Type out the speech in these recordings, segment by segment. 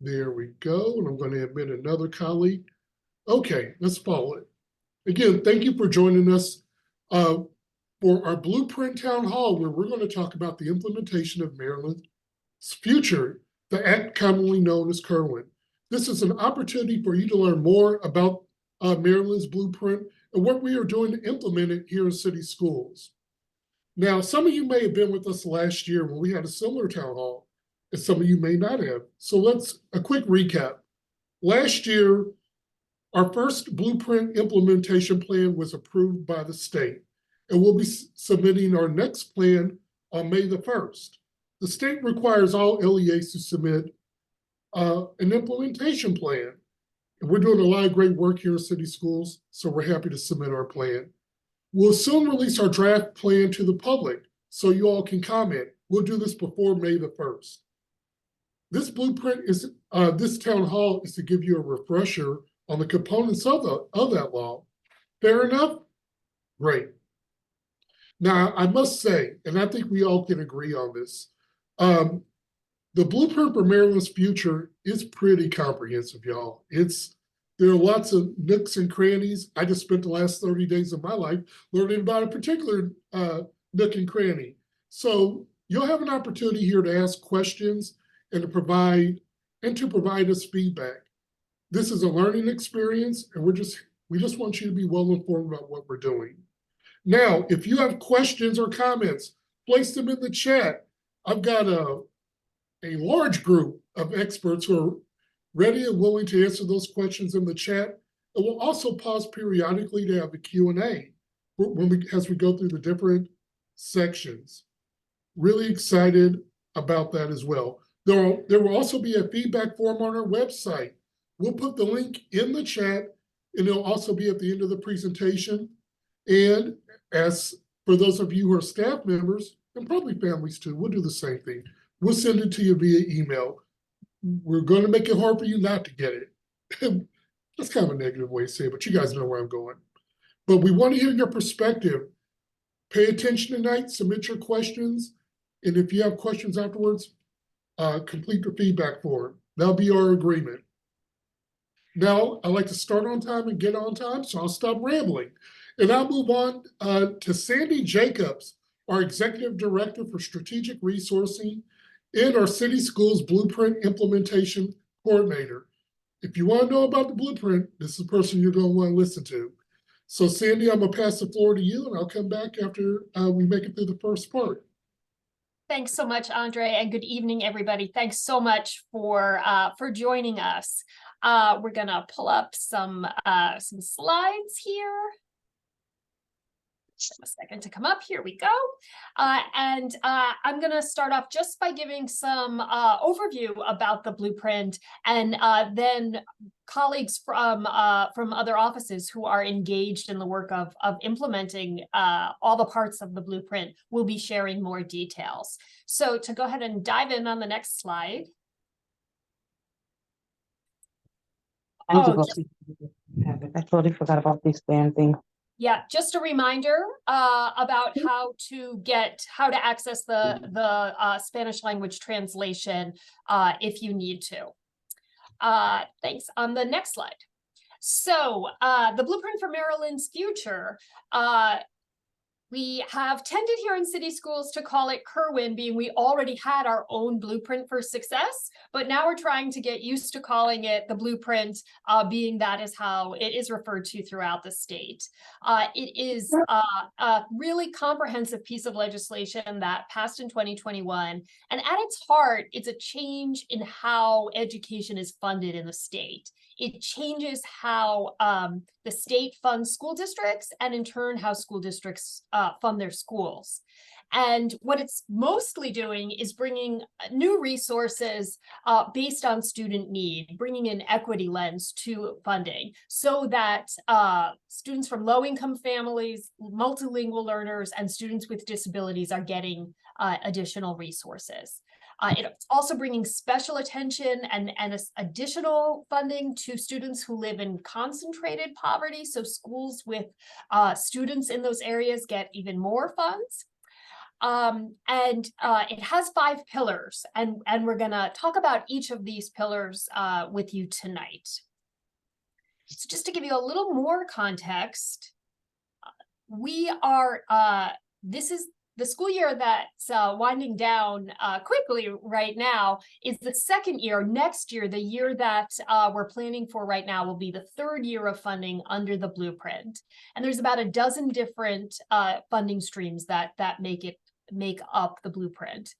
There we go. And I'm going to admit another colleague. Okay, let's follow it. Again, thank you for joining us for our Blueprint Town Hall, where we're going to talk about the implementation of Maryland's future, the act commonly known as Kerwin. This is an opportunity for you to learn more about Maryland's Blueprint and what we are doing to implement it here in city schools. Now, some of you may have been with us last year when we had a similar town hall, and some of you may not have. So a quick recap. Last year, our first Blueprint implementation plan was approved by the state, and we'll be submitting our next plan on May the 1st. The state requires all LEAs to submit an implementation plan. And we're doing a lot of great work here in city schools, so we're happy to submit our plan. We'll soon release our draft plan to the public so you all can comment. We'll do this before May the 1st. This blueprint is, this town hall is to give you a refresher on the components of that law. Fair enough? Great. Now, I must say, and I think we all can agree on this, the Blueprint for Maryland's Future is pretty comprehensive, y'all. There are lots of nooks and crannies. I just spent the last 30 days of my life learning about a particular nook and cranny. So you'll have an opportunity here to ask questions and to provide us feedback. This is a learning experience, and we just want you to be well informed about what we're doing. Now, if you have questions or comments, place them in the chat. I've got a large group of experts who are ready and willing to answer those questions in the chat. And we'll also pause periodically to have the Q&A as we go through the different sections. Really excited about that as well. There will also be a feedback form on our website. We'll put the link in the chat, and it'll also be at the end of the presentation. And as for those of you who are staff members, and probably families too, we'll do the same thing. We'll send it to you via email. We're going to make it hard for you not to get it. That's kind of a negative way to say it, but you guys know where I'm going. But we want to hear your perspective. Pay attention tonight, submit your questions, and if you have questions afterwards, complete the feedback form. That'll be our agreement. Now, I like to start on time and get on time, so I'll stop rambling. And I'll move on to Sandy Jacobs, our Executive Director for Strategic Resourcing and our City Schools Blueprint Implementation Coordinator. If you want to know about the Blueprint, this is the person you're going to want to listen to. So Sandy, I'm going to pass the floor to you, and I'll come back after we make it through the first part. Thanks so much, Andre, and good evening, everybody. Thanks so much for joining us. We're going to pull up some slides here. A second to come up. Here we go. And I'm going to start off just by giving some overview about the blueprint, and then colleagues from other offices who are engaged in the work of implementing all the parts of the blueprint will be sharing more details. So to go ahead and dive in on the next slide. I totally forgot about this damn thing. Yeah, just a reminder about how to access the Spanish language translation if you need to. Thanks. On the next slide. So the Blueprint for Maryland's Future, we have tended here in city schools to call it Kerwin, being we already had our own blueprint for success, but now we're trying to get used to calling it the blueprint, being that is how it is referred to throughout the state. It is a really comprehensive piece of legislation that passed in 2021, and at its heart, it's a change in how education is funded in the state. It changes how the state funds school districts, and in turn, how school districts fund their schools. And what it's mostly doing is bringing new resources based on student need, bringing an equity lens to funding so that students from low-income families, multilingual learners, and students with disabilities are getting additional resources. It's also bringing special attention and additional funding to students who live in concentrated poverty. So schools with students in those areas get even more funds. It has 5 pillars, and we're gonna talk about each of these pillars with you tonight. So just to give you a little more context, we are this is the school year that's winding down quickly right now is the second year. Next year, the year that we're planning for right now, will be the 3rd year of funding under the blueprint. And there's about a dozen different funding streams that make up the blueprint.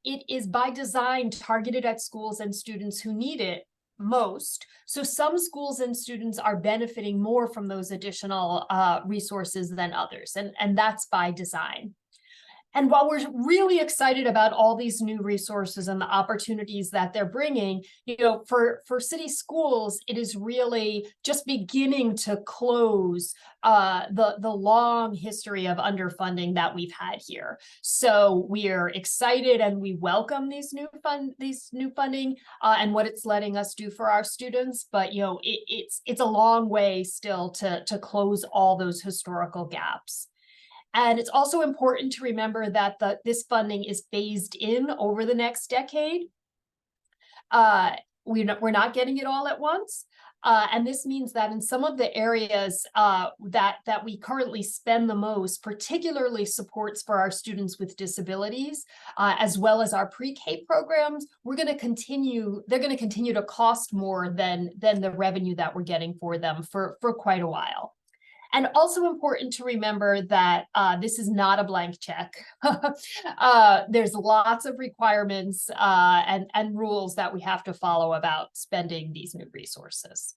It is by design targeted at schools and students who need it most. So some schools and students are benefiting more from those additional resources than others, and that's by design. And while we're really excited about all these new resources and the opportunities that they're bringing, for city schools, it is really just beginning to close the long history of underfunding that we've had here. So we're excited and we welcome these new funding and what it's letting us do for our students. But it's a long way still to close all those historical gaps. And it's also important to remember that this funding is phased in over the next decade. We're not getting it all at once. And this means that in some of the areas that we currently spend the most, particularly supports for our students with disabilities, as well as our pre-K programs, they're going to continue to cost more than the revenue that we're getting for them for quite a while. And also important to remember that this is not a blank check. There's lots of requirements and rules that we have to follow about spending these new resources.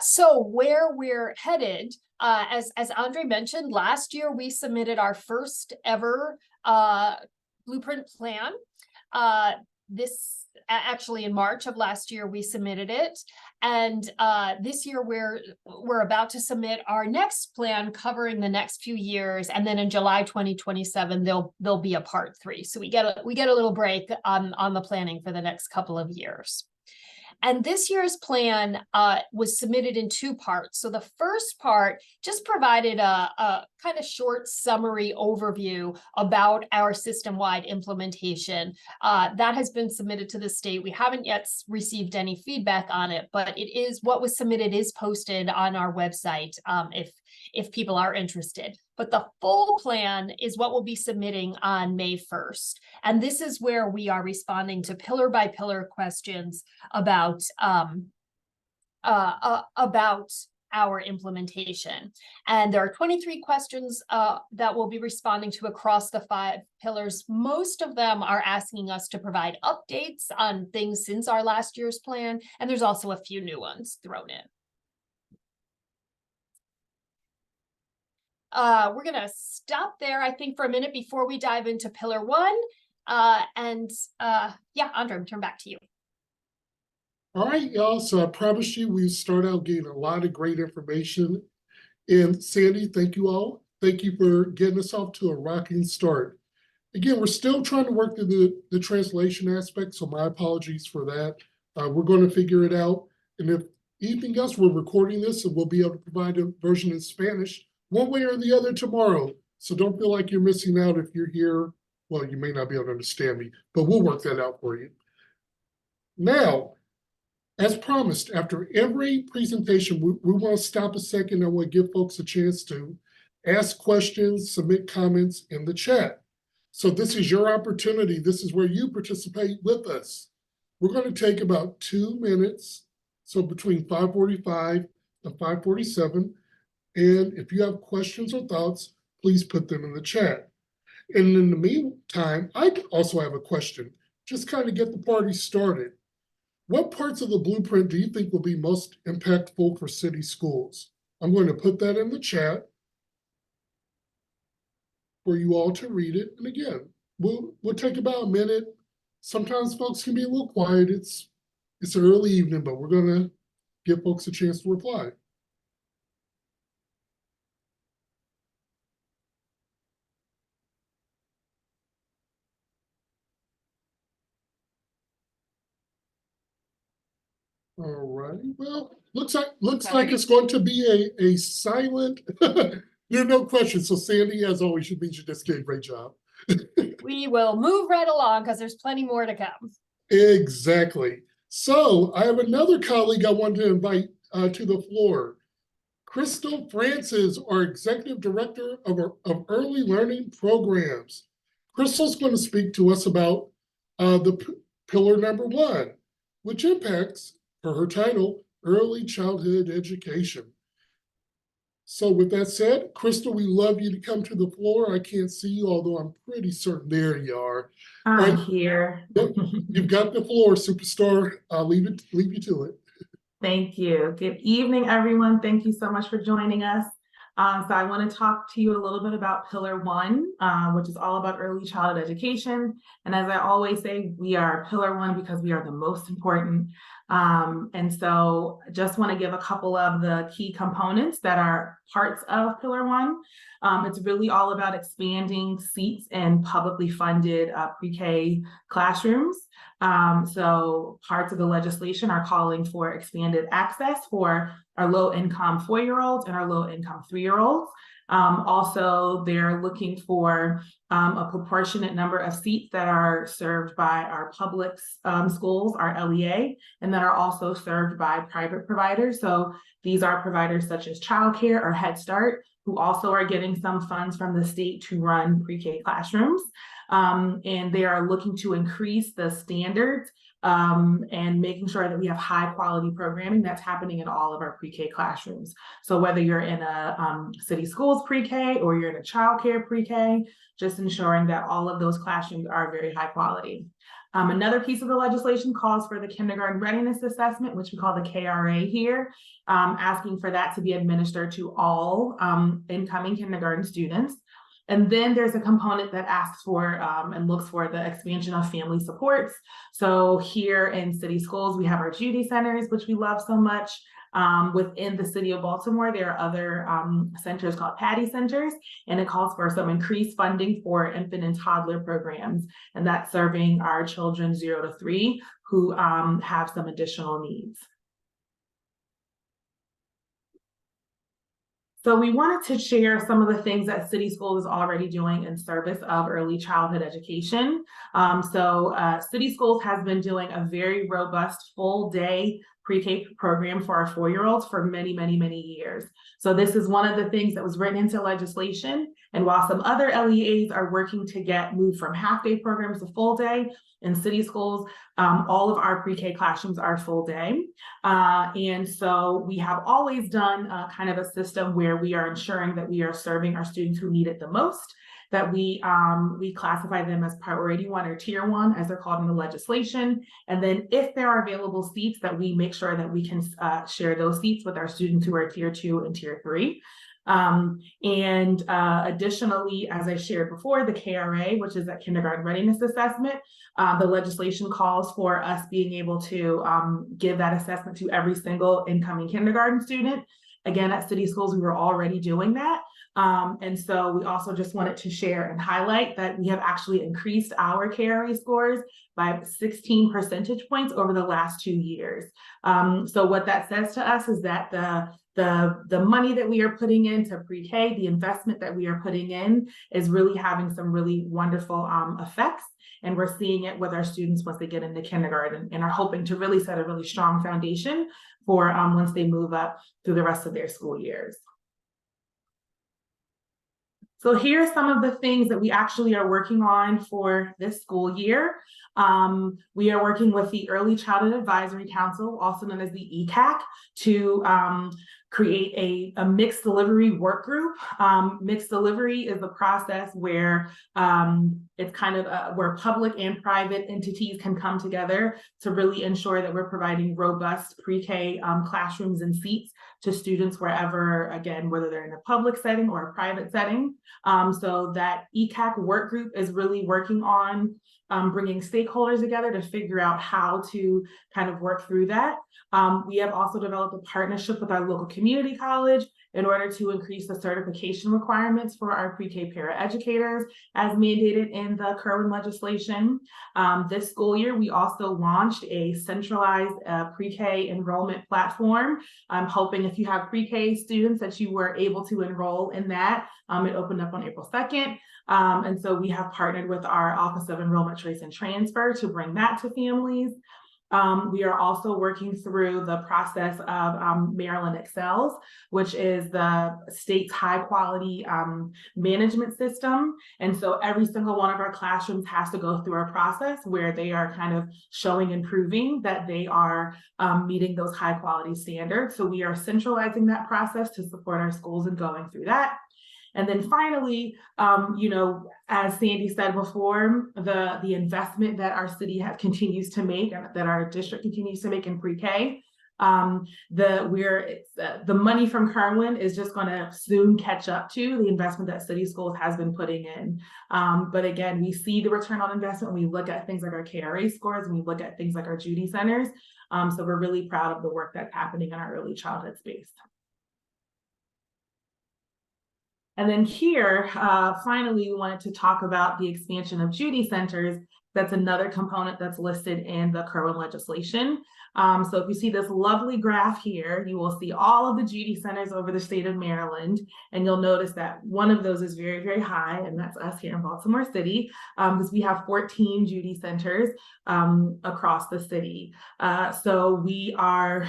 So where we're headed, as Andre mentioned, last year we submitted our first ever blueprint plan. Actually in March of last year we submitted it, and this year we're about to submit our next plan covering the next few years, and then in July 2027 there'll be a part 3. So we get a little break on the planning for the next couple of years. And this year's plan was submitted in 2 parts. So the first part just provided a kind of short summary overview about our system-wide implementation. That has been submitted to the state. We haven't yet received any feedback on it, but what was submitted is posted on our website if people are interested. But the full plan is what we'll be submitting on May 1st. And this is where we are responding to pillar by pillar questions about our implementation. And there are 23 questions that we'll be responding to across the 5 pillars. Most of them are asking us to provide updates on things since our last year's plan. And there's also a few new ones thrown in. We're going to stop there, I think, for a minute before we dive into pillar 1. Yeah, Andre, turn back to you. All right, y'all. So I promise you, we start out getting a lot of great information. And Sandy, thank you all. Thank you for getting us off to a rocking start. Again, we're still trying to work through the translation aspect, so my apologies for that. We're going to figure it out. And if anything else, we're recording this and we'll be able to provide a version in Spanish one way or the other tomorrow. So don't feel like you're missing out if you're here. Well, you may not be able to understand me, but we'll work that out for you. Now, as promised, after every presentation, we want to stop a second. I want to give folks a chance to ask questions, submit comments in the chat. So this is your opportunity. This is where you participate with us. We're going to take about 2 minutes, so between 5:45 and 5:47. And if you have questions or thoughts, please put them in the chat. And in the meantime, I also have a question. Just kind of get the party started. What parts of the blueprint do you think will be most impactful for city schools? I'm going to put that in the chat for you all to read it. And again, we'll take about a minute. Sometimes folks can be a little quiet. It's early evening, but we're going to give folks a chance to reply. All right. Well, looks like it's going to be a silent There are no questions. So Sandy, as always, you just did a great job. We will move right along because there's plenty more to come. Exactly. So I have another colleague I wanted to invite to the floor. Crystal Francis, our Executive Director of Early Learning Programs. Crystal's going to speak to us about pillar number 1, which impacts, per her title, early childhood education. So with that said, Crystal, we love you to come to the floor. I can't see you, although I'm pretty certain there you are. I'm here. Yep, you've got the floor, superstar. I'll leave you to it. Thank you. Good evening, everyone. Thank you so much for joining us. So I want to talk to you a little bit about Pillar 1, which is all about early childhood education. And as I always say, we are Pillar 1 because we are the most important. And so I just want to give a couple of the key components that are parts of Pillar 1. It's really all about expanding seats in publicly funded pre-K classrooms. So parts of the legislation are calling for expanded access for our low-income 4-year-olds and our low-income 3-year-olds. Also, they're looking for a proportionate number of seats that are served by our public schools, our LEA, and that are also served by private providers. So these are providers such as childcare or Head Start, who also are getting some funds from the state to run pre-K classrooms. And they are looking to increase the standards and making sure that we have high quality programming that's happening in all of our pre-K classrooms. So whether you're in a city schools pre-K or you're in a childcare pre-K, just ensuring that all of those classrooms are very high quality. Another piece of the legislation calls for the kindergarten readiness assessment, which we call the KRA here, asking for that to be administered to all incoming kindergarten students. And then there's a component that asks for and looks for the expansion of family supports. So here in city schools, we have our Judy centers, which we love so much. Within the city of Baltimore, there are other centers called Patty centers, and it calls for some increased funding for infant and toddler programs, and that's serving our children 0 to 3 who have some additional needs. So we wanted to share some of the things that City Schools is already doing in service of early childhood education. City Schools has been doing a very robust full day pre-K program for our 4-year-olds for many, many, many years. So this is one of the things that was written into legislation. And while some other LEAs are working to get moved from half-day programs to full day, in City Schools, all of our pre-K classrooms are full day. And so we have always done kind of a system where we are ensuring that we are serving our students who need it the most, that we classify them as priority 1 or tier 1, as they're called in the legislation. And then if there are available seats, that we make sure that we can share those seats with our students who are tier 2 and tier 3. Additionally, as I shared before, the KRA, which is that kindergarten readiness assessment, the legislation calls for us being able to give that assessment to every single incoming kindergarten student. Again, at City Schools, we were already doing that. And so we also just wanted to share and highlight that we have actually increased our KRA scores by 16 percentage points over the last 2 years. So what that says to us is that the money that we are putting into pre-K, the investment that we are putting in, is really having some really wonderful effects. And we're seeing it with our students once they get into kindergarten, and are hoping to really set a really strong foundation for once they move up through the rest of their school years. So here are some of the things that we actually are working on for this school year. We are working with the Early Childhood Advisory Council, also known as the ECAC, to create a mixed delivery work group. Mixed delivery is the process where it's kind of where public and private entities can come together to really ensure that we're providing robust pre-K classrooms and seats to students wherever, again, whether they're in a public setting or a private setting. So that ECAC work group is really working on bringing stakeholders together to figure out how to kind of work through that. We have also developed a partnership with our local community college in order to increase the certification requirements for our pre-K paraeducators as mandated in the Kerwin legislation. This school year, we also launched a centralized pre-K enrollment platform. I'm hoping if you have pre-K students that you were able to enroll in that. It opened up on April 2nd. And so we have partnered with our Office of Enrollment Trace and Transfer to bring that to families. We are also working through the process of Maryland Excels, which is the state's high quality management system. And so every single one of our classrooms has to go through a process where they are kind of showing and proving that they are meeting those high quality standards. So we are centralizing that process to support our schools in going through that. And then finally, as Sandy said before, the investment that our city continues to make, that our district continues to make in pre-K, the money from Kerwin is just going to soon catch up to the investment that City Schools has been putting in. But again, we see the return on investment when we look at things like our KRA scores and we look at things like our Judy centers. So we're really proud of the work that's happening in our early childhood space. And then here, finally, we wanted to talk about the expansion of Judy centers. That's another component that's listed in the Kerwin legislation. So if you see this lovely graph here, you will see all of the Judy centers over the state of Maryland. And you'll notice that one of those is very, very high, and that's us here in Baltimore City, because we have 14 Judy centers across the city. So we are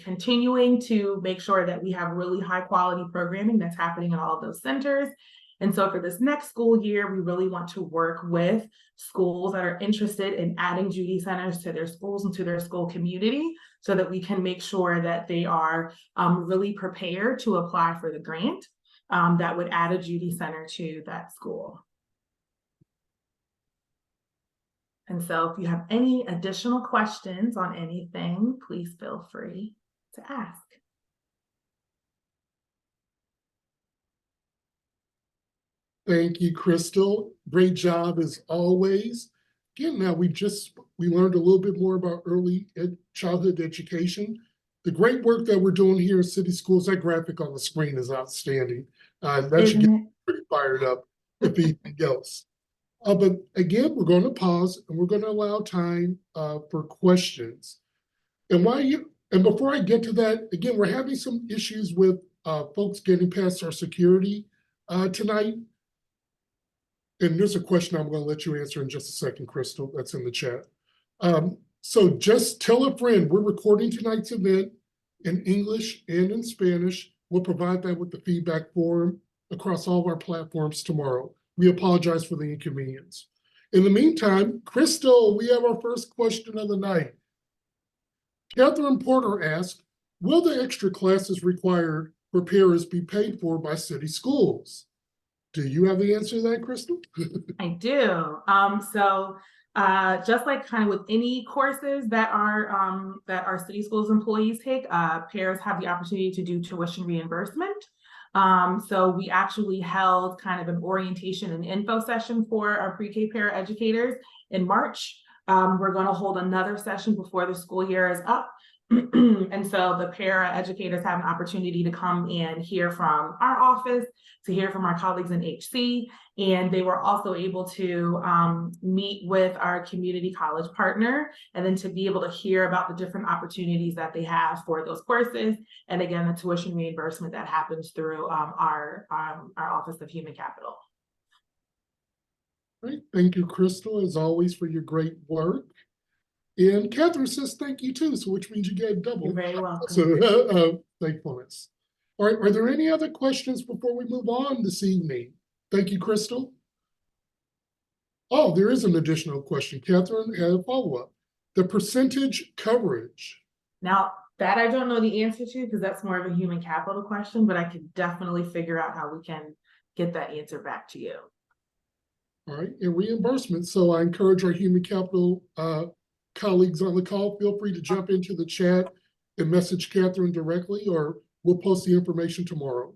continuing to make sure that we have really high quality programming that's happening in all of those centers. And so for this next school year, we really want to work with schools that are interested in adding Judy centers to their schools and to their school community so that we can make sure that they are really prepared to apply for the grant that would add a Judy center to that school. And so if you have any additional questions on anything, please feel free to ask. Thank you, Crystal. Great job as always. Again, now we learned a little bit more about early childhood education. The great work that we're doing here in City Schools, that graphic on the screen is outstanding. That should get pretty fired up if anything else. But again, we're going to pause and we're going to allow time for questions. And before I get to that, again, we're having some issues with folks getting past our security tonight. And there's a question I'm going to let you answer in just a second, Crystal, that's in the chat. So just tell a friend, we're recording tonight's event in English and in Spanish. We'll provide that with the feedback form across all of our platforms tomorrow. We apologize for the inconvenience. In the meantime, Crystal, we have our first question of the night. Catherine Porter asked, will the extra classes required for parents be paid for by city schools? Do you have the answer to that, Crystal? I do. Just like kind of with any courses that our city schools employees take, parents have the opportunity to do tuition reimbursement. So we actually held kind of an orientation and info session for our pre-K paraeducators in March. We're going to hold another session before the school year is up. And so the paraeducators have an opportunity to come and hear from our office, to hear from our colleagues in HC, and they were also able to meet with our community college partner, and then to be able to hear about the different opportunities that they have for those courses, and again, the tuition reimbursement that happens through our Office of Human Capital. Great. Thank you, Crystal, as always, for your great work. And Catherine says thank you too, so which means you get double. You're very welcome. So thankfulness. All right, are there any other questions before we move on this evening? Thank you, Crystal. Oh, there is an additional question. Catherine had a follow-up. The percentage coverage. Now, that I don't know the answer to because that's more of a human capital question, but I could definitely figure out how we can get that answer back to you. All right, and reimbursement. So I encourage our human capital colleagues on the call, feel free to jump into the chat and message Catherine directly, or we'll post the information tomorrow.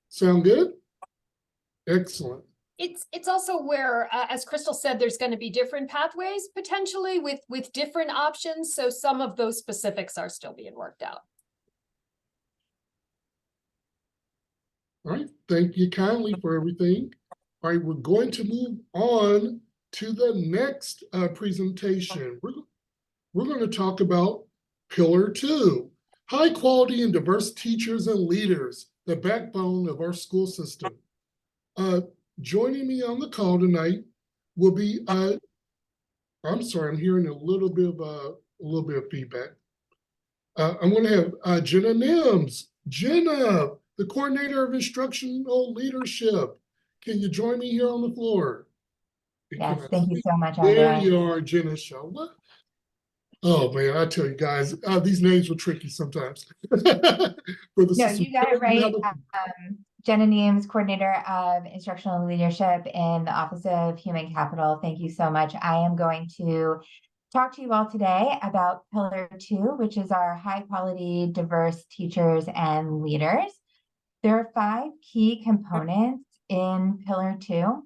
Sound good? Excellent. It's also where, as Crystal said, there's going to be different pathways potentially with different options. So some of those specifics are still being worked out. All right, thank you kindly for everything. All right, we're going to move on to the next presentation. We're going to talk about Pillar 2, high quality and diverse teachers and leaders, the backbone of our school system. Joining me on the call tonight will be, I'm sorry, I'm hearing a little bit of feedback. I'm going to have Jenna Nims. Jenna, the coordinator of instructional leadership. Can you join me here on the floor? Yes, thank you so much, There Andre. you are, Jenna Shaw. What? Oh man, I tell you guys, these names were tricky sometimes. For the No, system. you got it right. Jenna Neems, Coordinator of Instructional Leadership in the Office of Human Capital. Thank you so much. I am going to talk to you all today about Pillar 2, which is our high quality, diverse teachers and leaders. There are 5 key components in Pillar 2.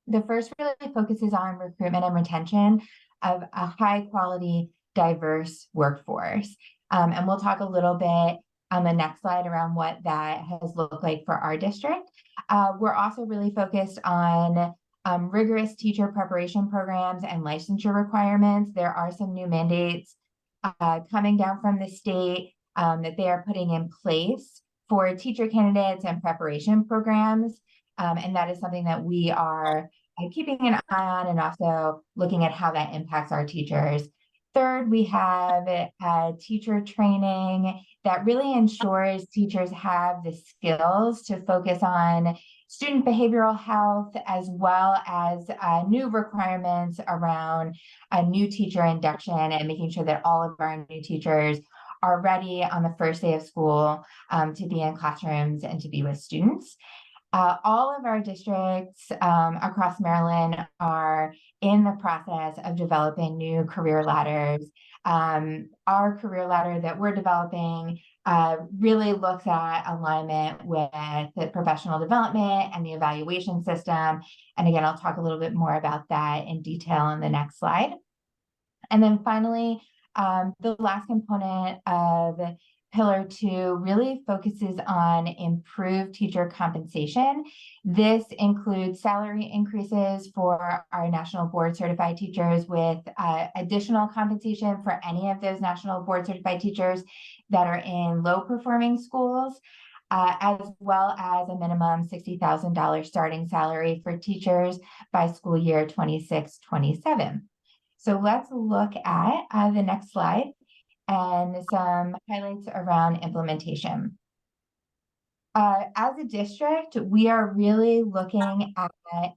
The first really focuses on recruitment and retention of a high quality, diverse workforce. And we'll talk a little bit on the next slide around what that has looked like for our district. We're also really focused on rigorous teacher preparation programs and licensure requirements. There are some new mandates coming down from the state that they are putting in place for teacher candidates and preparation programs. And that is something that we are keeping an eye on and also looking at how that impacts our teachers. Third, we have teacher training that really ensures teachers have the skills to focus on student behavioral health, as well as new requirements around a new teacher induction and making sure that all of our new teachers are ready on the first day of school to be in classrooms and to be with students. All of our districts across Maryland are in the process of developing new career ladders. Our career ladder that we're developing really looks at alignment with the professional development and the evaluation system. And again, I'll talk a little bit more about that in detail in the next slide. And then finally, the last component of Pillar 2 really focuses on improved teacher compensation. This includes salary increases for our national board certified teachers with additional compensation for any of those national board certified teachers that are in low performing schools, as well as a minimum $60,000 starting salary for teachers by school year 26-27. So let's look at the next slide and some highlights around implementation. As a district, we are really looking at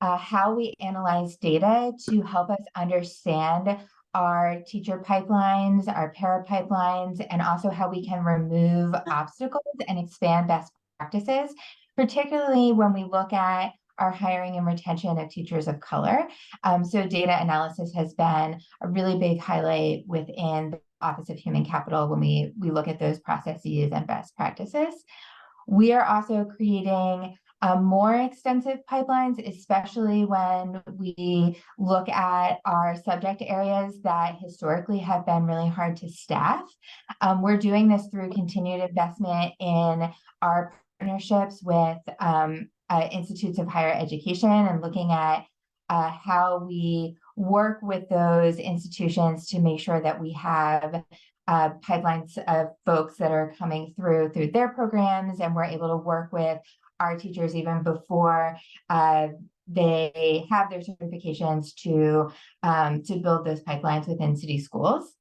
how we analyze data to help us understand our teacher pipelines, our para pipelines, and also how we can remove obstacles and expand best practices, particularly when we look at our hiring and retention of teachers of color. So data analysis has been a really big highlight within the Office of Human Capital when we look at those processes and best practices. We are also creating more extensive pipelines, especially when we look at our subject areas that historically have been really hard to staff. We're doing this through continued investment in our partnerships with institutes of higher education and looking at how we work with those institutions to make sure that we have pipelines of folks that are coming through their programs, and we're able to work with our teachers even before they have their certifications to build those pipelines within city schools.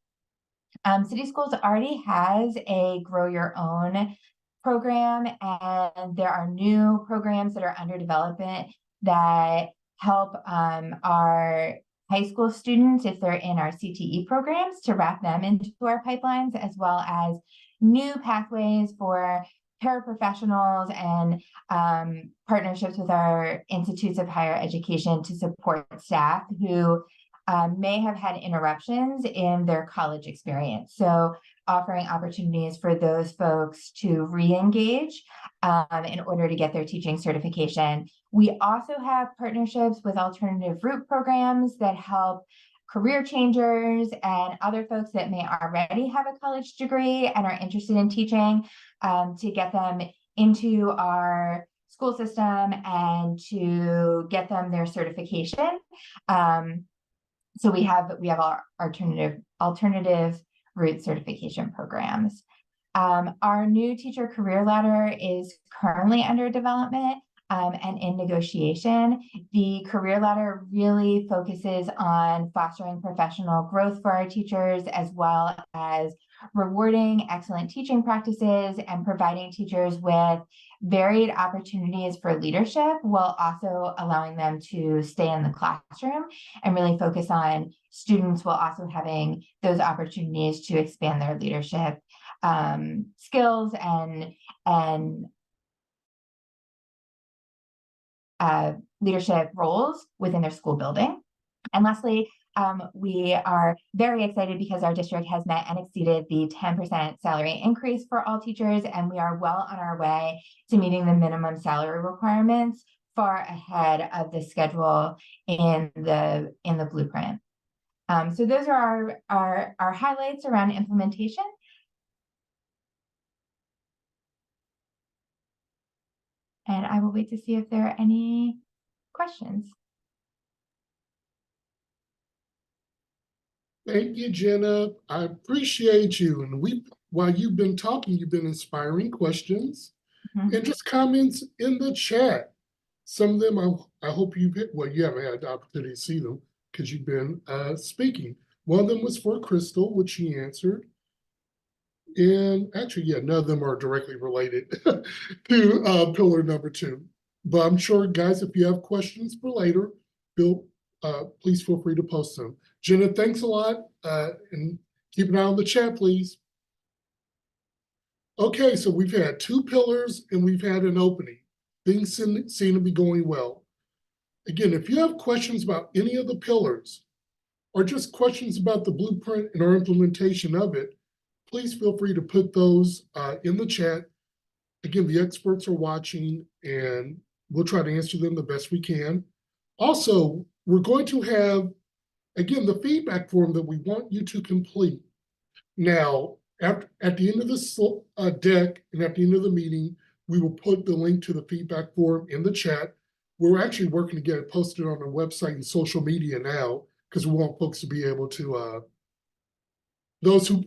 City Schools already has a Grow Your Own program, and there are new programs that are under development that help our high school students, if they're in our CTE programs, to wrap them into our pipelines, as well as new pathways for paraprofessionals and partnerships with our institutes of higher education to support staff who may have had interruptions in their college experience. So offering opportunities for those folks to re-engage in order to get their teaching certification. We also have partnerships with alternative route programs that help career changers and other folks that may already have a college degree and are interested in teaching to get them into our school system and to get them their certification. So we have our alternative route certification programs. Our new teacher career ladder is currently under development and in negotiation. The career ladder really focuses on fostering professional growth for our teachers, as well as rewarding excellent teaching practices and providing teachers with varied opportunities for leadership, while also allowing them to stay in the classroom and really focus on students, while also having those opportunities to expand their leadership skills and leadership roles within their school building. And lastly, we are very excited because our district has met and exceeded the 10% salary increase for all teachers, and we are well on our way to meeting the minimum salary requirements far ahead of the schedule in the blueprint. So those are our highlights around implementation. And I will wait to see if there are any questions. Thank you, Jenna. I appreciate you. And while you've been talking, you've been inspiring questions and just comments in the chat. Some of them, I hope you've hit, well, you haven't had the opportunity to see them because you've been speaking. One of them was for Crystal, which she answered. And actually, yeah, none of them are directly related to pillar number 2. But I'm sure, guys, if you have questions for later, please feel free to post them. Jenna, thanks a lot. And keep an eye on the chat, please. Okay, so we've had 2 pillars and we've had an opening. Things seem to be going well. Again, if you have questions about any of the pillars or just questions about the blueprint and our implementation of it, please feel free to put those in the chat. Again, the experts are watching and we'll try to answer them the best we can. Also, we're going to have, again, the feedback form that we want you to complete. Now, at the end of this deck and at the end of the meeting, we will put the link to the feedback form in the chat. We're actually working to get it posted on our website and social media now because we want folks to be able to, those who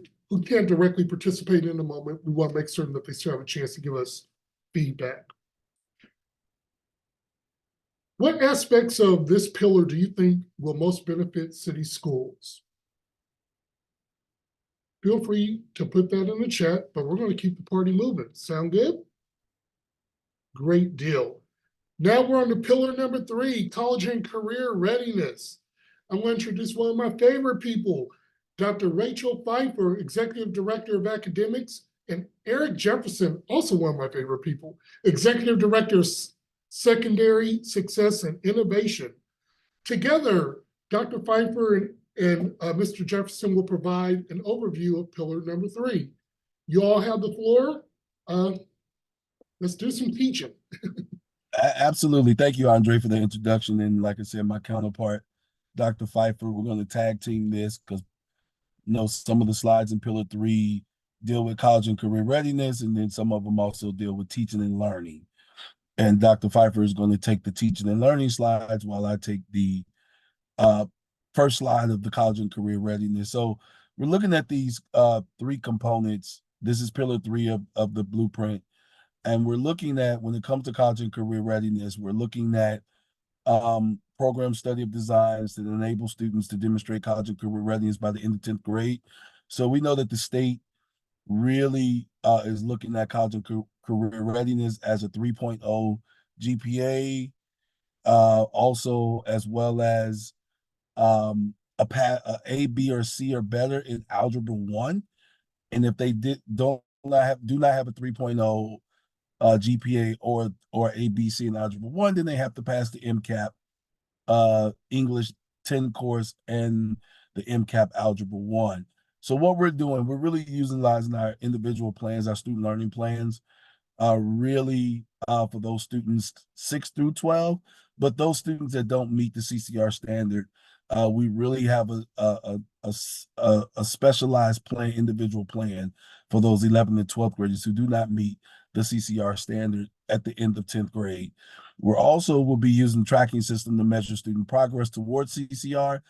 can't directly participate in the moment, we want to make certain that they still have a chance to give us feedback. What aspects of this pillar do you think will most benefit city schools? Feel free to put that in the chat, but we're going to keep the party moving. Sound good? Great deal. Now we're on to pillar number 3, college and career readiness. I'm going to introduce one of my favorite people, Dr. Rachel Pfeiffer, Executive Director of Academics, and Eric Jefferson, also one of my favorite people, Executive Director of Secondary Success and Innovation. Together, Dr. Pfeiffer and Mr. Jefferson will provide an overview of pillar number 3. You all have the floor. Let's do some teaching. Absolutely. Thank you, Andre, for the introduction. And like I said, my counterpart, Dr. Pfeiffer, we're going to tag team this because some of the slides in pillar 3 deal with college and career readiness, and then some of them also deal with teaching and learning. And Dr. Pfeiffer is going to take the teaching and learning slides while I take the first slide of the college and career readiness. So we're looking at these 3 components. This is pillar 3 of the blueprint. And we're looking at, when it comes to college and career readiness, we're looking at program study of designs that enable students to demonstrate college and career readiness by the end of 10th grade. So we know that the state really is looking at college and career readiness as a 3.0 GPA, also as well as a B, or C or better in Algebra 1. And if they do not have a 3.0 GPA or ABC in Algebra 1, then they have to pass the MCAP English 10 course and the MCAP Algebra 1. So what we're doing, we're really utilizing our individual plans, our student learning plans, really for those students 6 through 12, but those students that don't meet the CCR standard, we really have a specialized plan, individual plan for those 11th and 12th graders who do not meet the CCR standard at the end of 10th grade. We're also will be using tracking system to measure student progress towards CCR.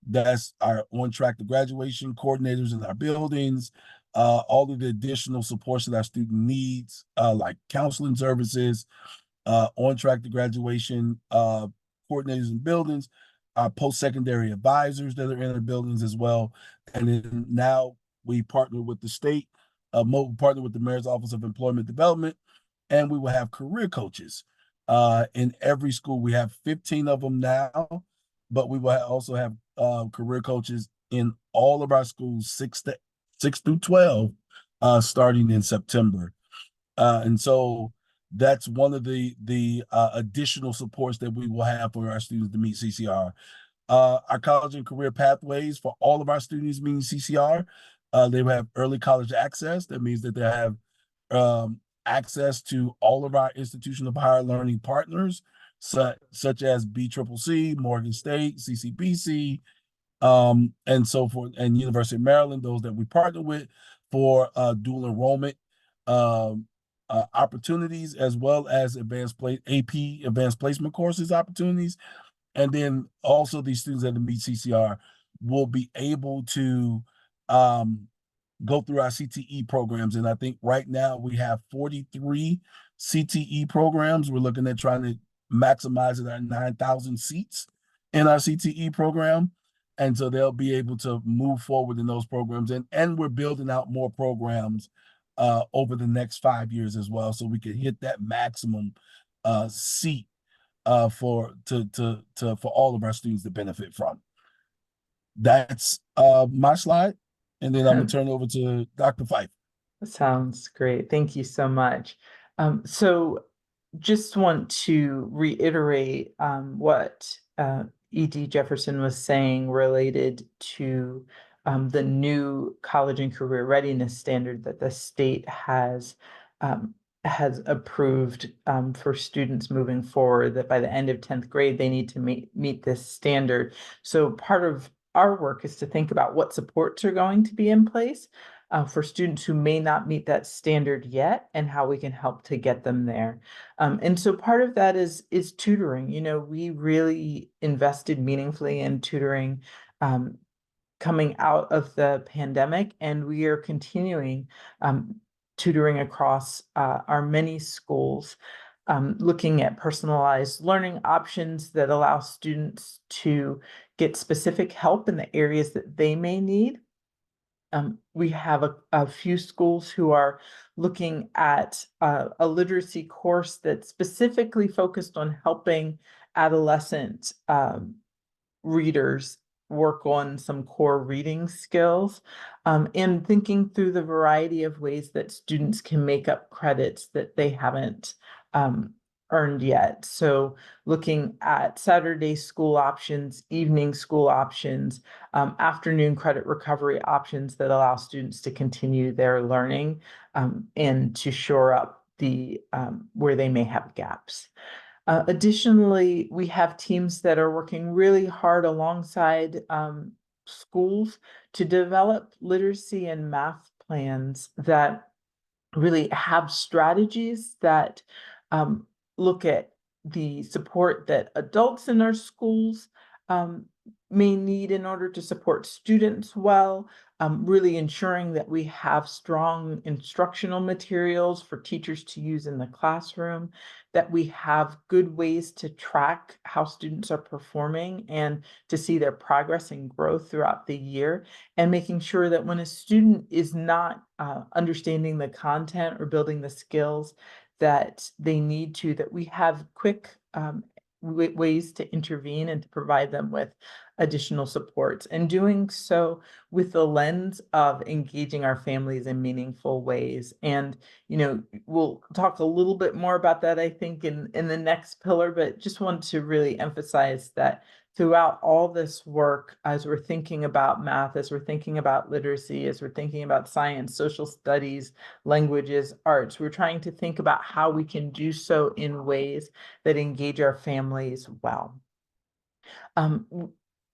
That's our on track to graduation coordinators in our buildings, all of the additional supports that our student needs, like counseling services, on track to graduation coordinators in buildings, our post-secondary advisors that are in the buildings as well. And then now we partner with the state, partner with the Mayor's Office of Employment Development, and we will have career coaches in every school. We have 15 of them now, but we will also have career coaches in all of our schools, 6 through 12, starting in September. And so that's one of the additional supports that we will have for our students to meet CCR. Our college and career pathways for all of our students meeting CCR, they will have early college access. That means that they have access to all of our institution of higher learning partners, such as BCCC, Morgan State, CCBC, and so forth, and University of Maryland, those that we partner with for dual enrollment opportunities, as well as AP advanced placement courses opportunities. And then also these students that meet CCR will be able to go through our CTE programs. And I think right now we have 43 CTE programs. We're looking at trying to maximize it at 9,000 seats in our CTE program. And so they'll be able to move forward in those programs. And we're building out more programs over the next 5 years as well, so we can hit that maximum seat for all of our students to benefit from. That's my slide, and then I'm gonna turn it over to Dr. Fife. Sounds great. Thank you so much. So just want to reiterate what E.D. Jefferson was saying related to the new college and career readiness standard that the state has approved for students moving forward, that by the end of 10th grade, they need to meet this standard. So part of our work is to think about what supports are going to be in place for students who may not meet that standard yet, and how we can help to get them there. And so part of that is tutoring. You know, we really invested meaningfully in tutoring coming out of the pandemic, and we are continuing tutoring across our many schools, looking at personalized learning options that allow students to get specific help in the areas that they may need. We have a few schools who are looking at a literacy course that's specifically focused on helping adolescent readers work on some core reading skills, and thinking through the variety of ways that students can make up credits that they haven't earned yet. So looking at Saturday school options, evening school options, afternoon credit recovery options that allow students to continue their learning and to shore up the where they may have gaps. Additionally, we have teams that are working really hard alongside schools to develop literacy and math plans that really have strategies that look at the support that adults in our schools may need in order to support students well, really ensuring that we have strong instructional materials for teachers to use in the classroom, that we have good ways to track how students are performing and to see their progress and growth throughout the year, and making sure that when a student is not understanding the content or building the skills that they need to, that we have quick ways to intervene and to provide them with additional supports, and doing so with the lens of engaging our families in meaningful ways. And, you know, we'll talk a little bit more about that, I think, in the next pillar, but just want to really emphasize that throughout all this work, as we're thinking about math, as we're thinking about literacy, as we're thinking about science, social studies, languages, arts, we're trying to think about how we can do so in ways that engage our families well.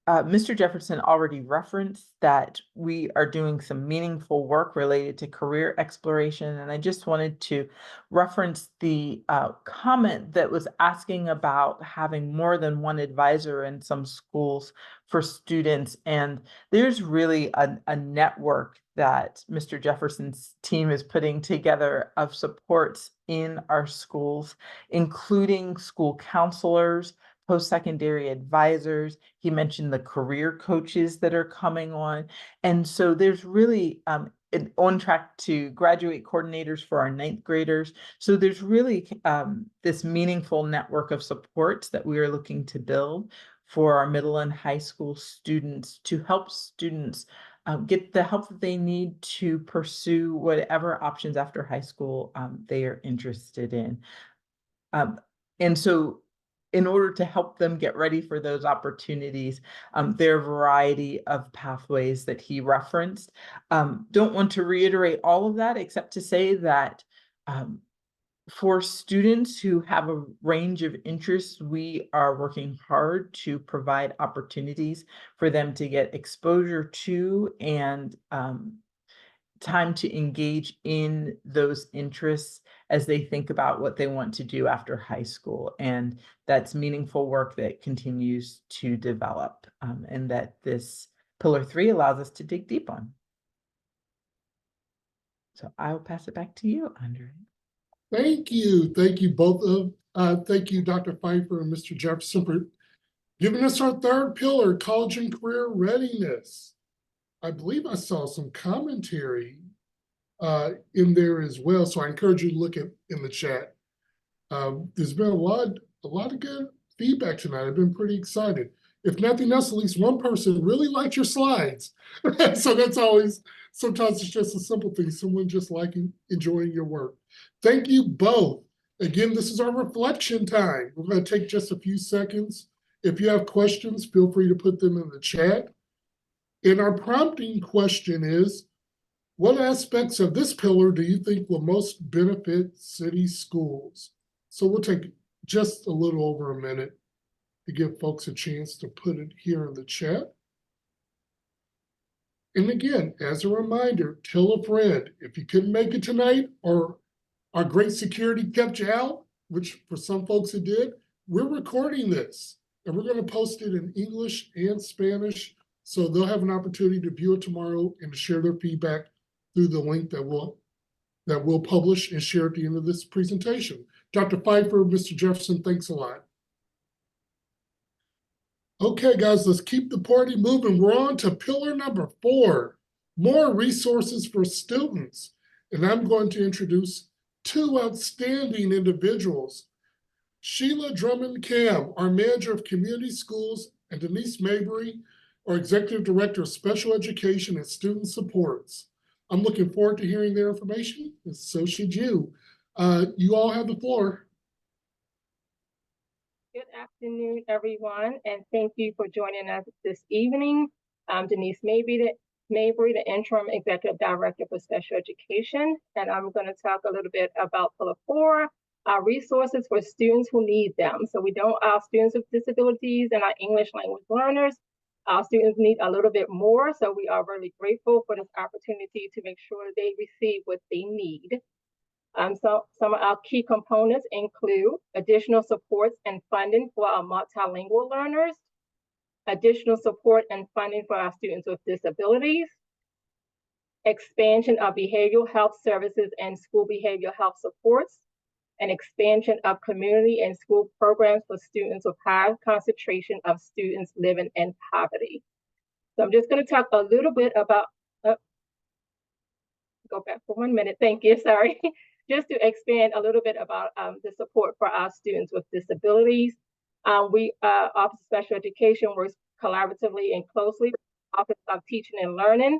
Mr. Jefferson already referenced that we are doing some meaningful work related to career exploration, and I just wanted to reference the comment that was asking about having more than one advisor in some schools for students. And there's really a network that Mr. Jefferson's team is putting together of supports in our schools, including school counselors, post-secondary advisors. He mentioned the career coaches that are coming on. And so there's really on track to graduate coordinators for our 9th graders. So there's really this meaningful network of supports that we are looking to build for our middle and high school students to help students get the help that they need to pursue whatever options after high school they are interested in. And so in order to help them get ready for those opportunities, there are a variety of pathways that he referenced. Don't want to reiterate all of that, except to say that for students who have a range of interests, we are working hard to provide opportunities for them to get exposure to and time to engage in those interests as they think about what they want to do after high school. And that's meaningful work that continues to develop, and that this Pillar 3 allows us to dig deep on. So I will pass it back to you, Andre. Thank you. Thank you both thank you, Dr. Pfeiffer and Mr. Jefferson, for giving us our 3rd pillar, college and career readiness. I believe I saw some commentary in there as well, so I encourage you to look in the chat. There's been a lot of good feedback tonight. I've been pretty excited. If nothing else, at least one person really liked your slides. So that's always, sometimes it's just a simple thing, someone just enjoying your work. Thank you both. Again, this is our reflection time. We're going to take just a few seconds. If you have questions, feel free to put them in the chat. And our prompting question is, what aspects of this pillar do you think will most benefit city schools? So we'll take just a little over a minute to give folks a chance to put it here in the chat. And again, as a reminder, tell a friend. If you couldn't make it tonight or our great security kept you out, which for some folks it did, we're recording this and we're going to post it in English and Spanish. So they'll have an opportunity to view it tomorrow and to share their feedback through the link that we'll publish and share at the end of this presentation. Dr. Pfeiffer, Mr. Jefferson, thanks a lot. Okay, guys, let's keep the party moving. We're on to pillar number 4, more resources for students. And I'm going to introduce 2 outstanding individuals. Sheila Drummond-Cam, our manager of community schools, and Denise Mabry, our executive director of special education and student supports. I'm looking forward to hearing their information, and so should you. You all have the floor. Good afternoon, everyone, and thank you for joining us this evening. I'm Denise Mabry, the Interim Executive Director for Special Education, and I'm going to talk a little bit about Pillar 4, our resources for students who need them. So our students with disabilities and our English language learners, our students need a little bit more, so we are really grateful for this opportunity to make sure they receive what they need. So some of our key components include additional supports and funding for our multilingual learners, additional support and funding for our students with disabilities, expansion of behavioral health services and school behavioral health supports, and expansion of community and school programs for students with high concentration of students living in poverty. So I'm just going to talk a little bit about, go back for 1 minute, thank you, sorry. Just to expand a little bit about the support for our students with disabilities. We, Office of Special Education, works collaboratively and closely with the Office of Teaching and Learning.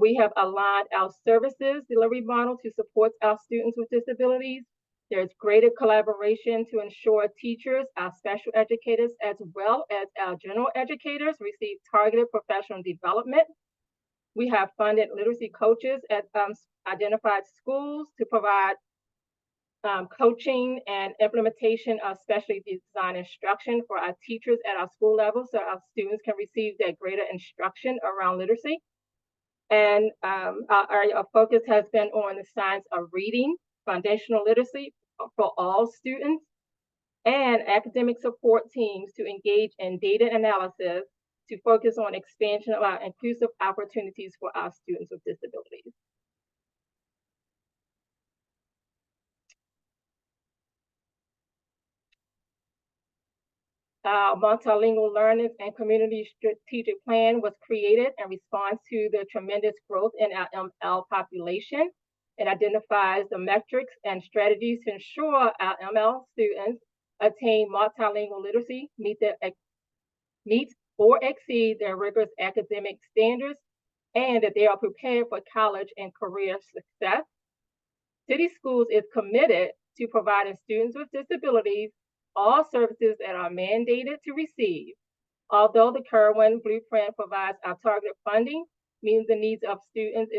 We have aligned our services delivery model to support our students with disabilities. There's greater collaboration to ensure teachers, our special educators, as well as our general educators receive targeted professional development. We have funded literacy coaches at identified schools to provide coaching and implementation of specially designed instruction for our teachers at our school level so our students can receive that greater instruction around literacy. And our focus has been on the science of reading, foundational literacy for all students, and academic support teams to engage in data analysis to focus on expansion of our inclusive opportunities for our students with disabilities. Our multilingual learning and community strategic plan was created in response to the tremendous growth in our ML population. It identifies the metrics and strategies to ensure our ML students attain multilingual literacy, meet or exceed their rigorous academic standards, and that they are prepared for college and career success. City Schools is committed to providing students with disabilities all services that are mandated to receive. Although the Kerwin Blueprint provides our targeted funding, means the needs of students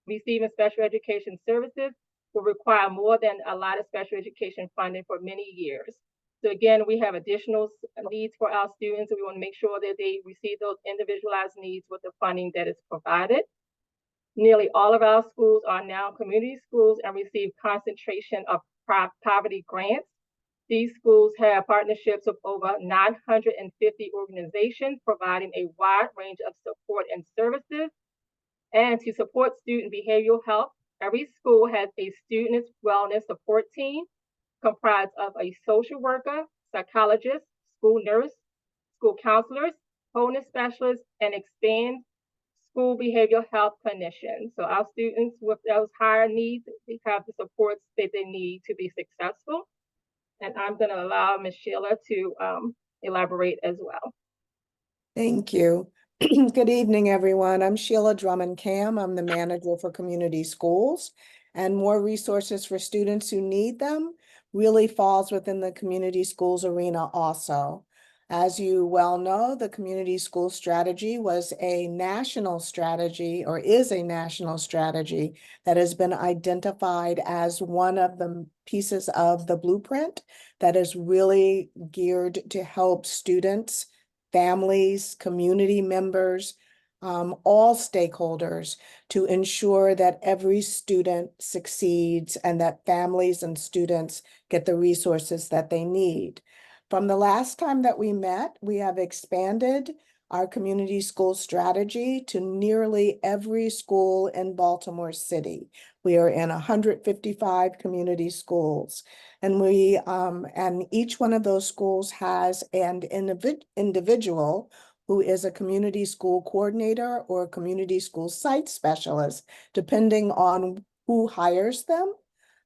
receiving special education services will require more than a lot of special education funding for many years. So again, we have additional needs for our students, and we want to make sure that they receive those individualized needs with the funding that is provided. Nearly all of our schools are now community schools and receive concentration of poverty grants. These schools have partnerships with over 950 organizations providing a wide range of support and services. And to support student behavioral health, every school has a student wellness support team comprised of a social worker, psychologist, school nurse, school counselors, wholeness specialists, and expand school behavioral health clinicians. So our students with those higher needs, they have the supports that they need to be successful. And I'm going to allow Ms. Sheila to elaborate as well. Thank you. Good evening, everyone. I'm Sheila Drummond Cam. I'm the manager for community schools, and more resources for students who need them really falls within the community schools arena also. As you well know, the community school strategy was a national strategy, or is a national strategy, that has been identified as one of the pieces of the blueprint that is really geared to help students, families, community members, all stakeholders, to ensure that every student succeeds and that families and students get the resources that they need. From the last time that we met, we have expanded our community school strategy to nearly every school in Baltimore City. We are in 155 community schools, and and each one of those schools has an individual who is a community school coordinator or a community school site specialist, depending on who hires them,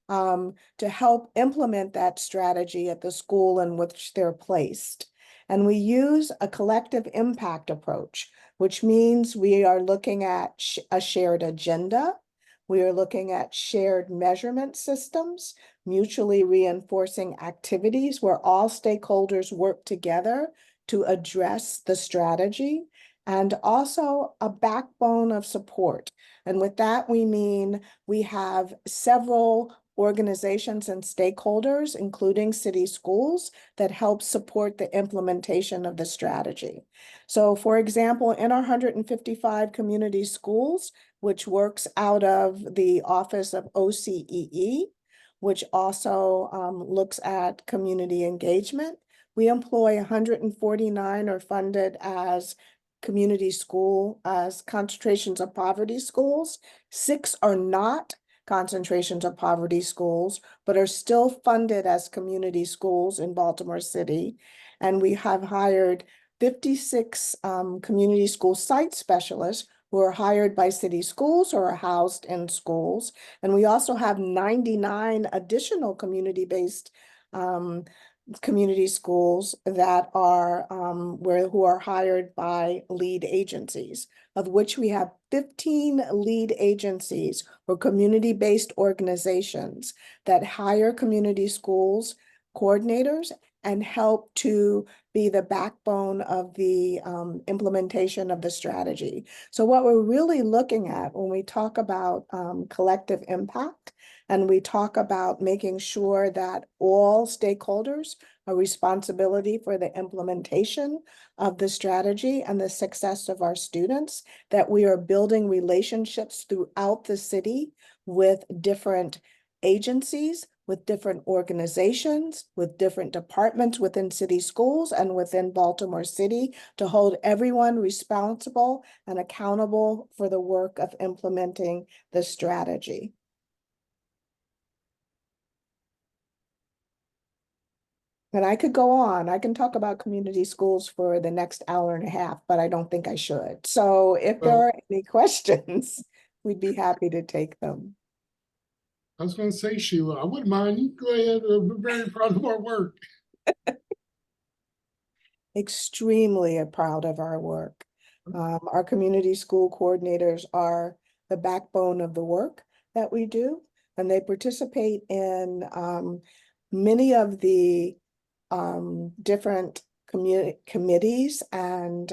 to help implement that strategy at the school in which they're placed. And we use a collective impact approach, which means we are looking at a shared agenda. We are looking at shared measurement systems, mutually reinforcing activities where all stakeholders work together to address the strategy, and also a backbone of support. And with that, we mean we have several organizations and stakeholders, including city schools, that help support the implementation of the strategy. So for example, in our 155 community schools, which works out of the Office of OCEE, which also looks at community engagement, we employ 149 are funded as community school, as concentrations of poverty schools. 6 are not concentrations of poverty schools, but are still funded as community schools in Baltimore City. And we have hired 56 community school site specialists who are hired by city schools or are housed in schools. And we also have 99 additional community-based community schools that are who are hired by lead agencies, of which we have 15 lead agencies or community-based organizations that hire community schools coordinators and help to be the backbone of the implementation of the strategy. So what we're really looking at when we talk about collective impact And we talk about making sure that all stakeholders are responsibility for the implementation of the strategy and the success of our students, that we are building relationships throughout the city with different agencies, with different organizations, with different departments within city schools and within Baltimore City to hold everyone responsible and accountable for the work of implementing the strategy. And I could go on. I can talk about community schools for the next hour and a half, but I don't think I should. So if there Well- are any questions, we'd be happy to take them. I was gonna say, Sheila, I wouldn't mind. You go ahead. We're very proud of our work. Extremely proud of our work. Our community school coordinators are the backbone of the work that we do, and they participate in many of the different committees and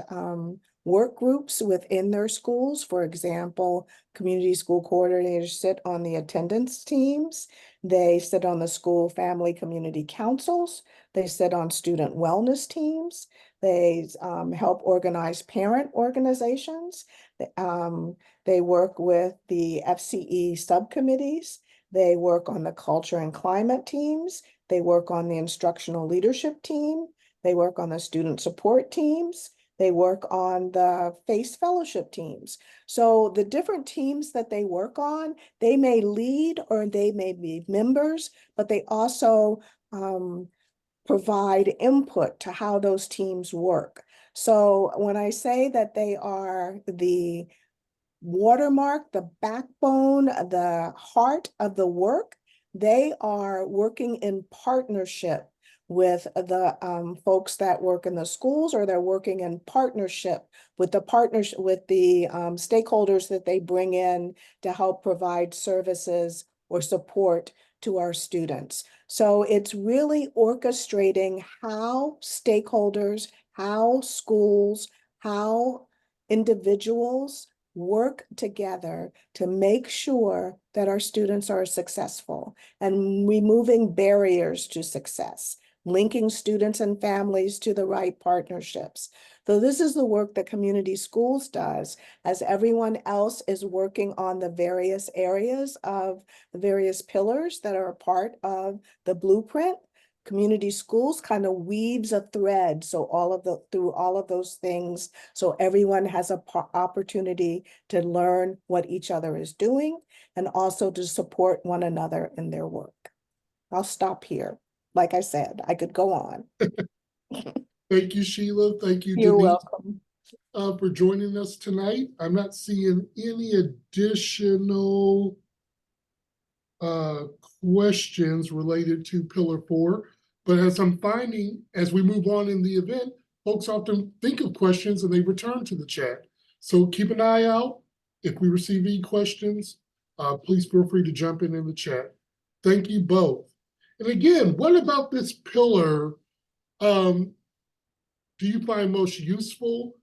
work groups within their schools. For example, community school coordinators sit on the attendance teams. They sit on the school family community councils. They sit on student wellness teams. They help organize parent organizations. They work with the FCE subcommittees. They work on the culture and climate teams. They work on the instructional leadership team. They work on the student support teams. They work on the FACE fellowship teams. So the different teams that they work on, they may lead or they may be members, but they also provide input to how those teams work. So when I say that they are the watermark, the backbone, the heart of the work, they are working in partnership with the folks that work in the schools, or they're working in partnership with the stakeholders that they bring in to help provide services or support to our students. So it's really orchestrating how stakeholders, how schools, how individuals work together to make sure that our students are successful and removing barriers to success, linking students and families to the right partnerships. So this is the work that community schools does, as everyone else is working on the various areas of the various pillars that are a part of the blueprint. Community schools kind of weaves a thread, so through all of those things, so everyone has an opportunity to learn what each other is doing and also to support one another in their work. I'll stop here. Like I said, I could go on. Thank you, Sheila. Thank you, You're Denise, welcome. for joining us tonight. I'm not seeing any additional questions related to Pillar 4, but as I'm finding, as we move on in the event, folks often think of questions and they return to the chat. So keep an eye out. If we receive any questions, please feel free to jump in the chat. Thank you both. And again, what about this pillar do you find most useful?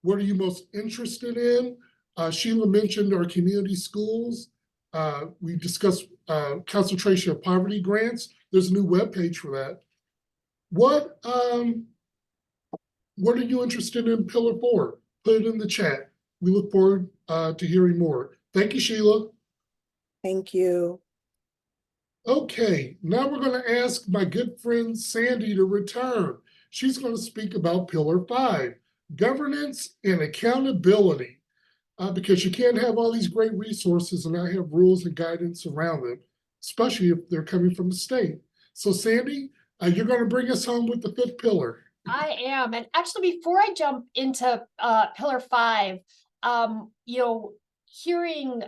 What are you most interested in? Sheila mentioned our community schools. We discussed concentration of poverty grants. There's a new webpage for that. What are you interested in Pillar 4? Put it in the chat. We look forward to hearing more. Thank you, Sheila. Thank you. Okay, now we're going to ask my good friend Sandy to return. She's going to speak about Pillar 5, governance and accountability, because you can't have all these great resources and not have rules and guidance around them, especially if they're coming from the state. So Sandy, you're going to bring us home with the 5th pillar. I am. And actually, before I jump into Pillar 5, hearing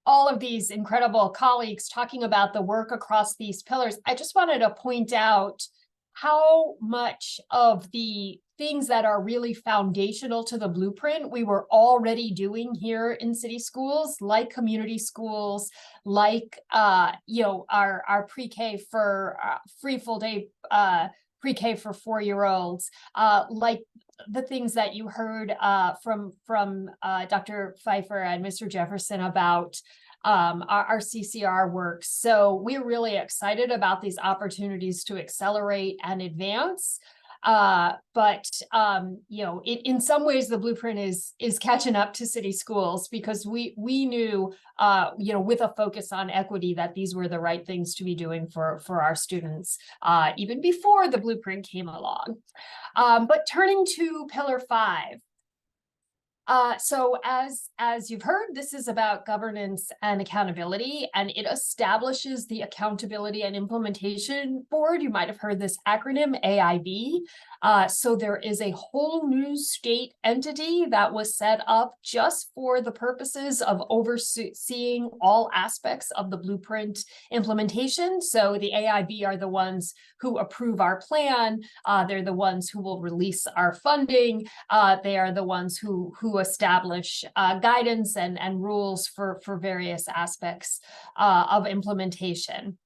all of these incredible colleagues talking about the work across these pillars, I just wanted to point out how much of the things that are really foundational to the blueprint we were already doing here in city schools, like community schools, like our pre-K for free full day pre-K for 4-year-olds, like the things that you heard from Dr. Pfeiffer and Mr. Jefferson about our CCR work. So we're really excited about these opportunities to accelerate and advance. But you know, in some ways, the blueprint is catching up to city schools, because we knew, you know, with a focus on equity, that these were the right things to be doing for our students, even before the blueprint came along. But turning to Pillar 5. So as you've heard, this is about governance and accountability, and it establishes the Accountability and Implementation Board. You might have heard this acronym, AIB. So there is a whole new state entity that was set up just for the purposes of overseeing all aspects of the blueprint implementation. So the AIB are the ones who approve our plan. They're the ones who will release our funding. They are the ones who establish guidance and rules for various aspects of implementation.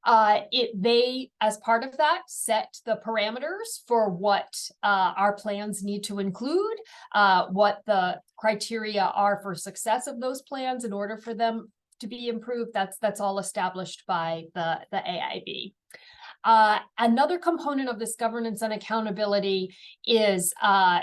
They, as part of that, set the parameters for what our plans need to include, what the criteria are for success of those plans in order for them to be improved. That's all established by the AIB. Another component of this governance and accountability is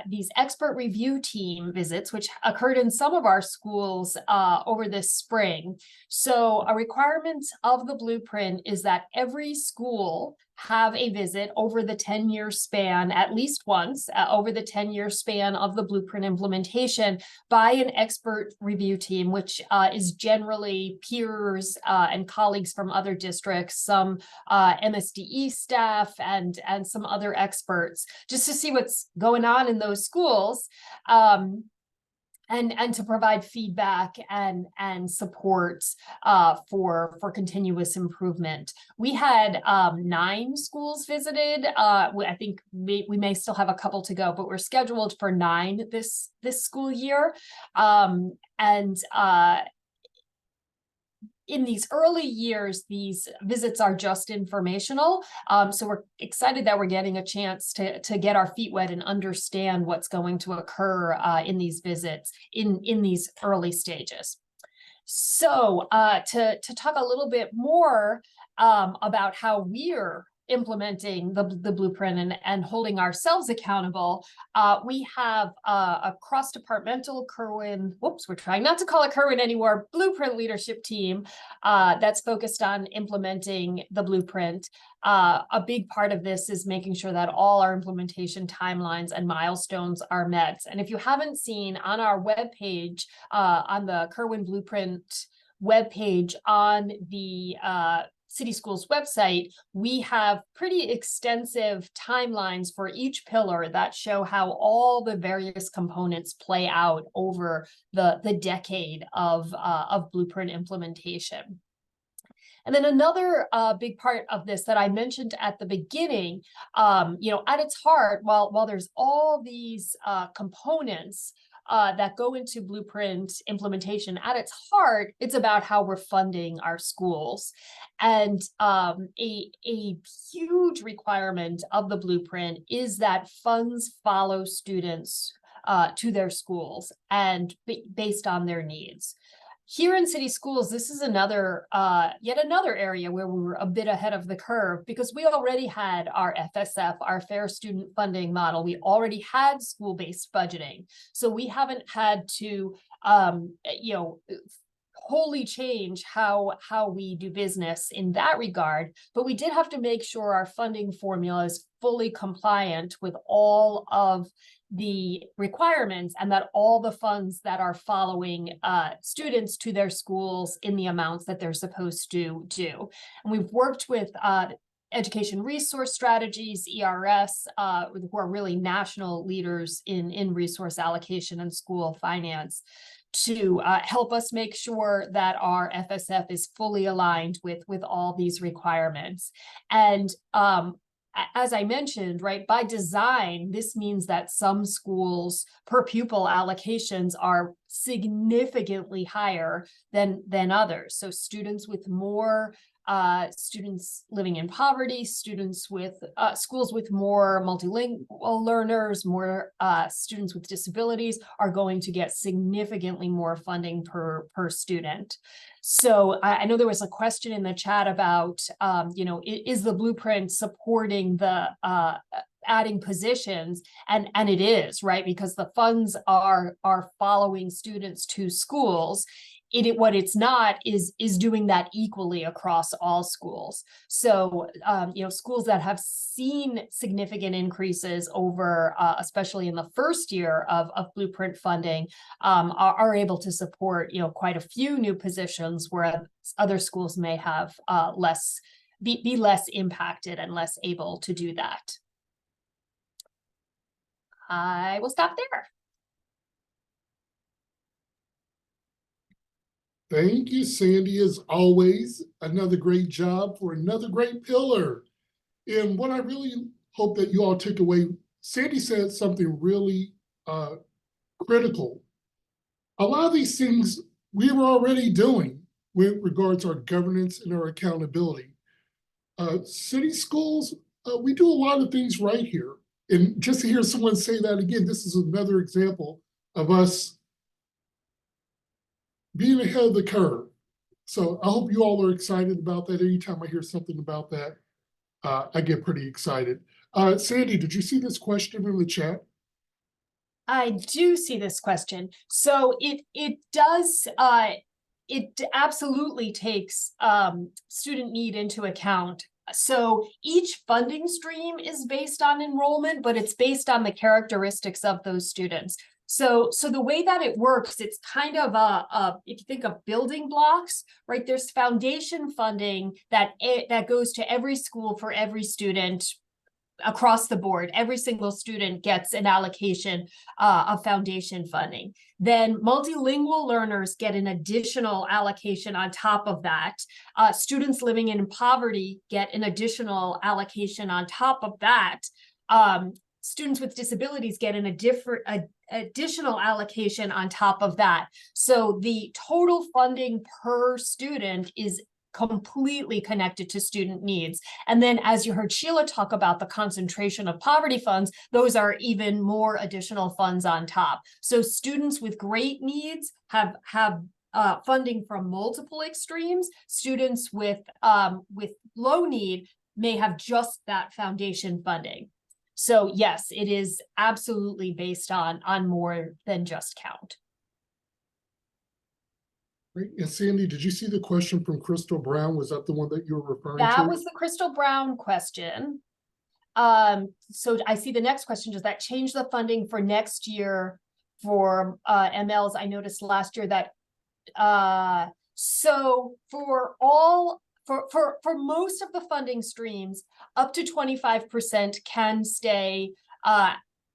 these expert review team visits, which occurred in some of our schools over this spring. So a requirement of the blueprint is that every school have a visit over the 10-year span, at least once, over the 10-year span of the blueprint implementation by an expert review team, which is generally peers and colleagues from other districts, some MSDE staff and some other experts, just to see what's going on in those schools. And to provide feedback and support for continuous improvement. We had 9 schools visited. I think we may still have a couple to go, but we're scheduled for 9 this school year. In these early years, these visits are just informational. So we're excited that we're getting a chance to get our feet wet and understand what's going to occur in these visits in these early stages. So to talk a little bit more about how we're implementing the blueprint and holding ourselves accountable, we have a cross-departmental Kirwan, we're trying not to call it Kirwan anymore, blueprint leadership team that's focused on implementing the blueprint. A big part of this is making sure that all our implementation timelines and milestones are met. And if you haven't seen on our webpage, on the Kirwan Blueprint webpage on the City Schools website, we have pretty extensive timelines for each pillar that show how all the various components play out over the decade of blueprint implementation. And then another big part of this that I mentioned at the beginning, you know, at its heart, while there's all these components that go into blueprint implementation, at its heart, it's about how we're funding our schools. And a huge requirement of the blueprint is that funds follow students to their schools and based on their needs. Here in city schools, this is another, yet another area where we were a bit ahead of the curve, because we already had our FSF, our Fair Student Funding Model. We already had school-based budgeting. So we haven't had to, you know, wholly change how we do business in that regard, but we did have to make sure our funding formula is fully compliant with all of the requirements and that all the funds that are following students to their schools in the amounts that they're supposed to do. And we've worked with Education Resource Strategies, ERS, who are really national leaders in resource allocation and school finance, to help us make sure that our FSF is fully aligned with all these requirements. And as I mentioned, right, by design, this means that some schools per pupil allocations are significantly higher than others. So students with more students living in poverty, students with schools with more multilingual learners, more students with disabilities are going to get significantly more funding per student. So I know there was a question in the chat about, is the blueprint supporting the adding positions, and it is, right, because the funds are following students to schools. What it's not is doing that equally across all schools. So schools that have seen significant increases over especially in the first year of blueprint funding are able to support quite a few new positions, where other schools may have be less impacted and less able to do that. I will stop there. Thank you, Sandy, as always. Another great job for another great pillar. And what I really hope that you all took away, Sandy said something really critical. A lot of these things we were already doing with regards to our governance and our accountability. City schools, we do a lot of things right here. And just to hear someone say that again, this is another example of us being ahead of the curve. So I hope you all are excited about that. Anytime I hear something about that, I get pretty excited. Sandy, did you see this question in the chat? I do see this question. So it does, it absolutely takes student need into account. So each funding stream is based on enrollment, but it's based on the characteristics of those students. So the way that it works, it's kind of if you think of building blocks, right? There's foundation funding that goes to every school for every student across the board. Every single student gets an allocation of foundation funding. Then multilingual learners get an additional allocation on top of that. Students living in poverty get an additional allocation on top of that. Students with disabilities get an additional allocation on top of that. So the total funding per student is completely connected to student needs. And then as you heard Sheila talk about the concentration of poverty funds, those are even more additional funds on top. So students with great needs have funding from multiple extremes. Students with low need may have just that foundation funding. So yes, it is absolutely based on more than just count. Great. And Sandy, did you see the question from Crystal Brown? Was that the one that you were referring to? That was the Crystal Brown question. So I see the next question. Does that change the funding for next year for MLs? I noticed last year that so for most of the funding streams, up to 25% can stay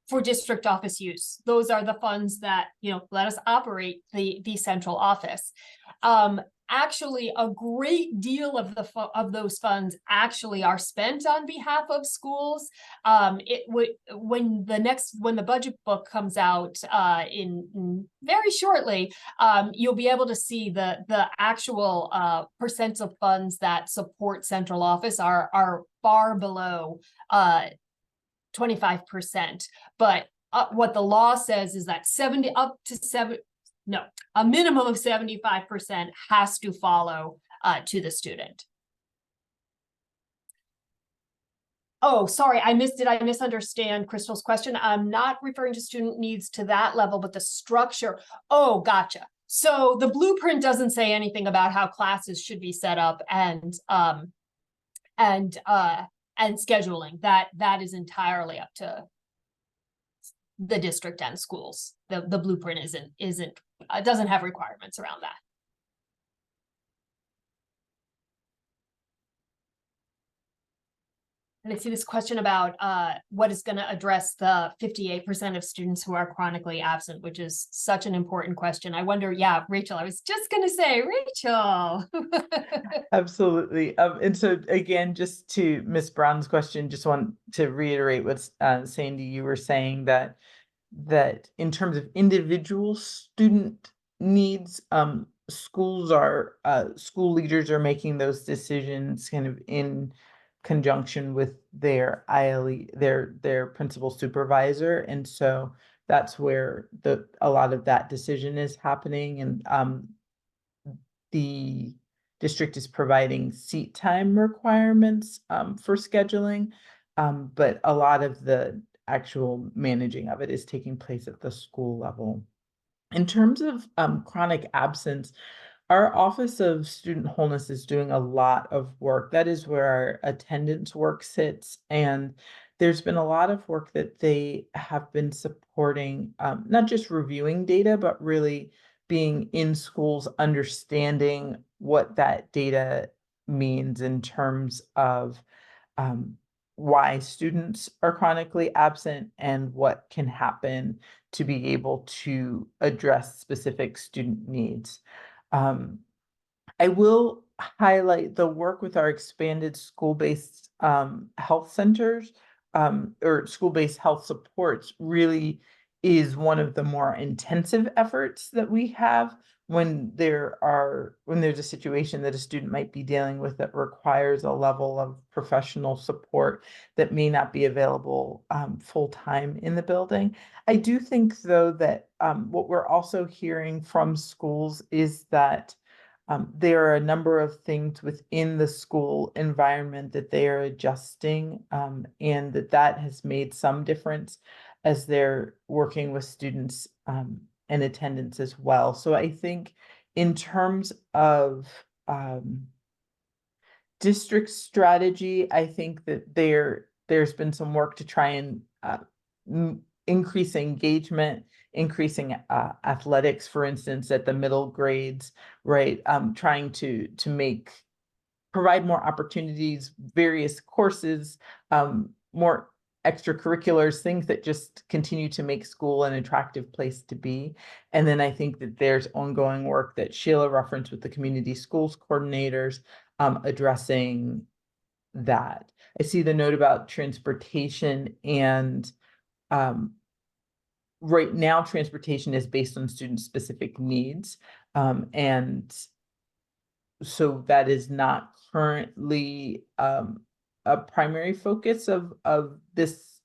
for district office use. Those are the funds that, let us operate the central office. Actually, a great deal of those funds actually are spent on behalf of schools. When the budget book comes out in very shortly, you'll be able to see the actual percents of funds that support central office are far below 25%. But what the law says is that a minimum of 75% has to follow to the student. Oh, sorry, did I misunderstand Crystal's question? I'm not referring to student needs to that level, but the structure. Oh, gotcha. So the blueprint doesn't say anything about how classes should be set up and scheduling. That is entirely up to the district and schools. The blueprint doesn't have requirements around that. And I see this question about what is going to address the 58% of students who are chronically absent, which is such an important question. I wonder, yeah, Rachel, I was just going to say, Rachel. Absolutely. And so again, just to Ms. Brown's question, just want to reiterate what Sandy, you were saying that in terms of individual student needs, schools school leaders are making those decisions kind of in conjunction with their ILE, their principal supervisor. And so that's where a lot of that decision is happening. And the district is providing seat time requirements for scheduling, but a lot of the actual managing of it is taking place at the school level. In terms of chronic absence, our Office of Student Wholeness is doing a lot of work. That is where our attendance work sits. And there's been a lot of work that they have been supporting, not just reviewing data, but really being in schools, understanding what that data means in terms of why students are chronically absent and what can happen to be able to address specific student needs. I will highlight the work with our expanded school-based health centers or school-based health supports really is one of the more intensive efforts that we have when there's a situation that a student might be dealing with that requires a level of professional support that may not be available full-time in the building. I do think, though, that what we're also hearing from schools is that there are a number of things within the school environment that they are adjusting, and that has made some difference as they're working with students and attendance as well. So I think in terms of district strategy, I think that there's been some work to try and increase engagement, increasing athletics, for instance, at the middle grades, right? Trying to provide more opportunities, various courses, more extracurriculars, things that just continue to make school an attractive place to be. And then I think that there's ongoing work that Sheila referenced with the community schools coordinators addressing that. I see the note about transportation, and right now transportation is based on student specific needs. And so that is not currently a primary focus of this,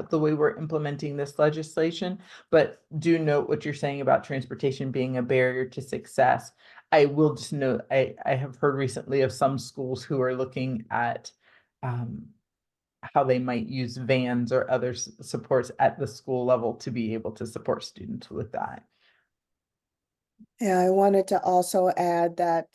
the way we're implementing this legislation, but do note what you're saying about transportation being a barrier to success. I will just note, I have heard recently of some schools who are looking at how they might use vans or other supports at the school level to be able to support students with that. Yeah, I wanted to also add that,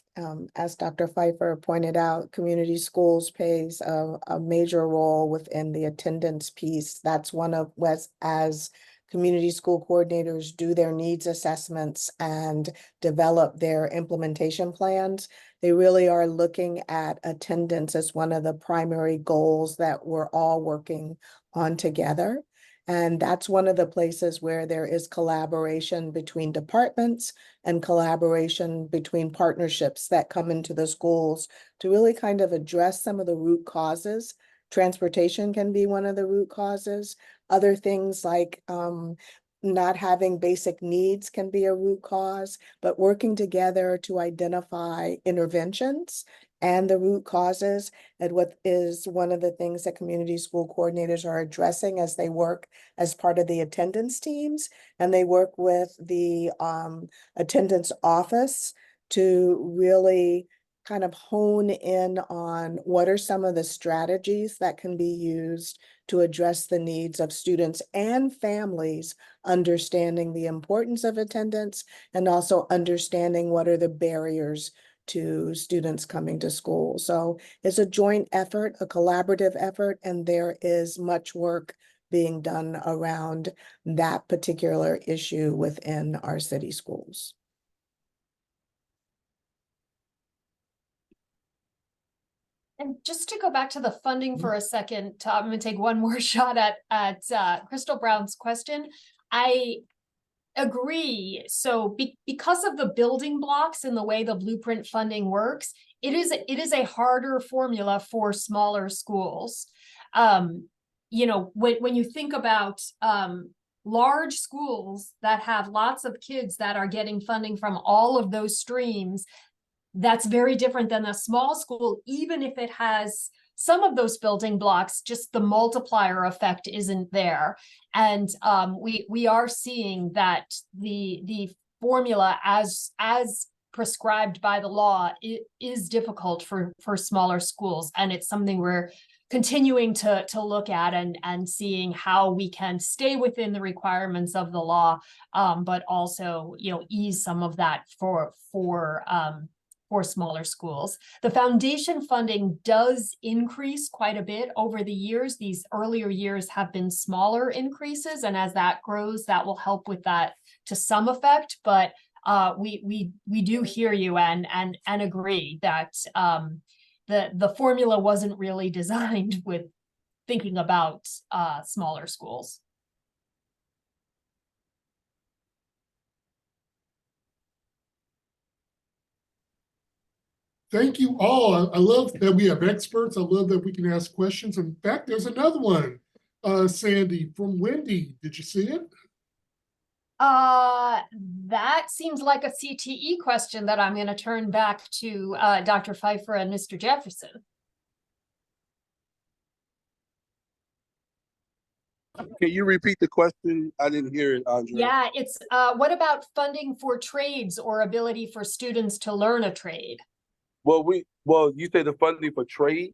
as Dr. Pfeiffer pointed out, community schools plays a major role within the attendance piece. That's one of what, as community school coordinators do their needs assessments and develop their implementation plans, they really are looking at attendance as one of the primary goals that we're all working on together. And that's one of the places where there is collaboration between departments and collaboration between partnerships that come into the schools to really kind of address some of the root causes. Transportation can be one of the root causes. Other things like not having basic needs can be a root cause, but working together to identify interventions and the root causes, and what is one of the things that community school coordinators are addressing as they work as part of the attendance teams, and they work with the attendance office to really kind of hone in on what are some of the strategies that can be used to address the needs of students and families, understanding the importance of attendance and also understanding what are the barriers to students coming to school. So it's a joint effort, a collaborative effort, and there is much work being done around that particular issue within our city schools. And just to go back to the funding for a second, I'm gonna take one more shot at Crystal Brown's question. I agree. So because of the building blocks and the way the blueprint funding works, it is a harder formula for smaller schools. You know, when you think about large schools that have lots of kids that are getting funding from all of those streams, that's very different than a small school, even if it has some of those building blocks, just the multiplier effect isn't there. And we are seeing that the formula as prescribed by the law, it is difficult for smaller schools. And it's something we're continuing to look at and seeing how we can stay within the requirements of the law, but also, you know, ease some of that for smaller schools. The foundation funding does increase quite a bit over the years. These earlier years have been smaller increases, and as that grows, that will help with that to some effect. But we do hear you and agree that the formula wasn't really designed with thinking about smaller schools. Thank you all. I love that we have experts. I love that we can ask questions. In fact, there's another one, Sandy, from Wendy. Did you see it? That seems like a CTE question that I'm going to turn back to Dr. Pfeiffer and Mr. Jefferson. Can you repeat the question? I didn't hear it, Andre. Yeah, it's what about funding for trades or ability for students to learn a trade? Well, you say the funding for trade?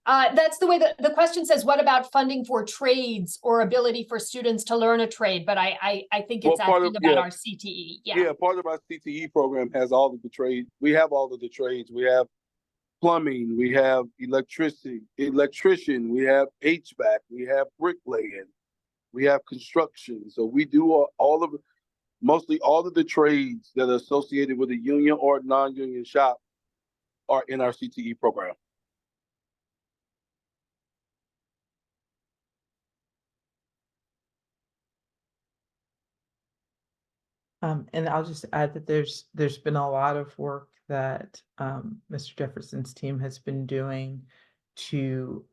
That's the way the question says, what about funding for trades or ability for students to learn a trade? But I think it's asking about our CTE. Yeah, part of our CTE program has all of the trades. We have all of the trades. We have plumbing, we have electrician, we have HVAC, we have bricklaying, we have construction. So we do mostly all of the trades that are associated with a union or non-union shop are in our CTE program. And I'll just add that there's been a lot of work that Mr. Jefferson's team has been doing to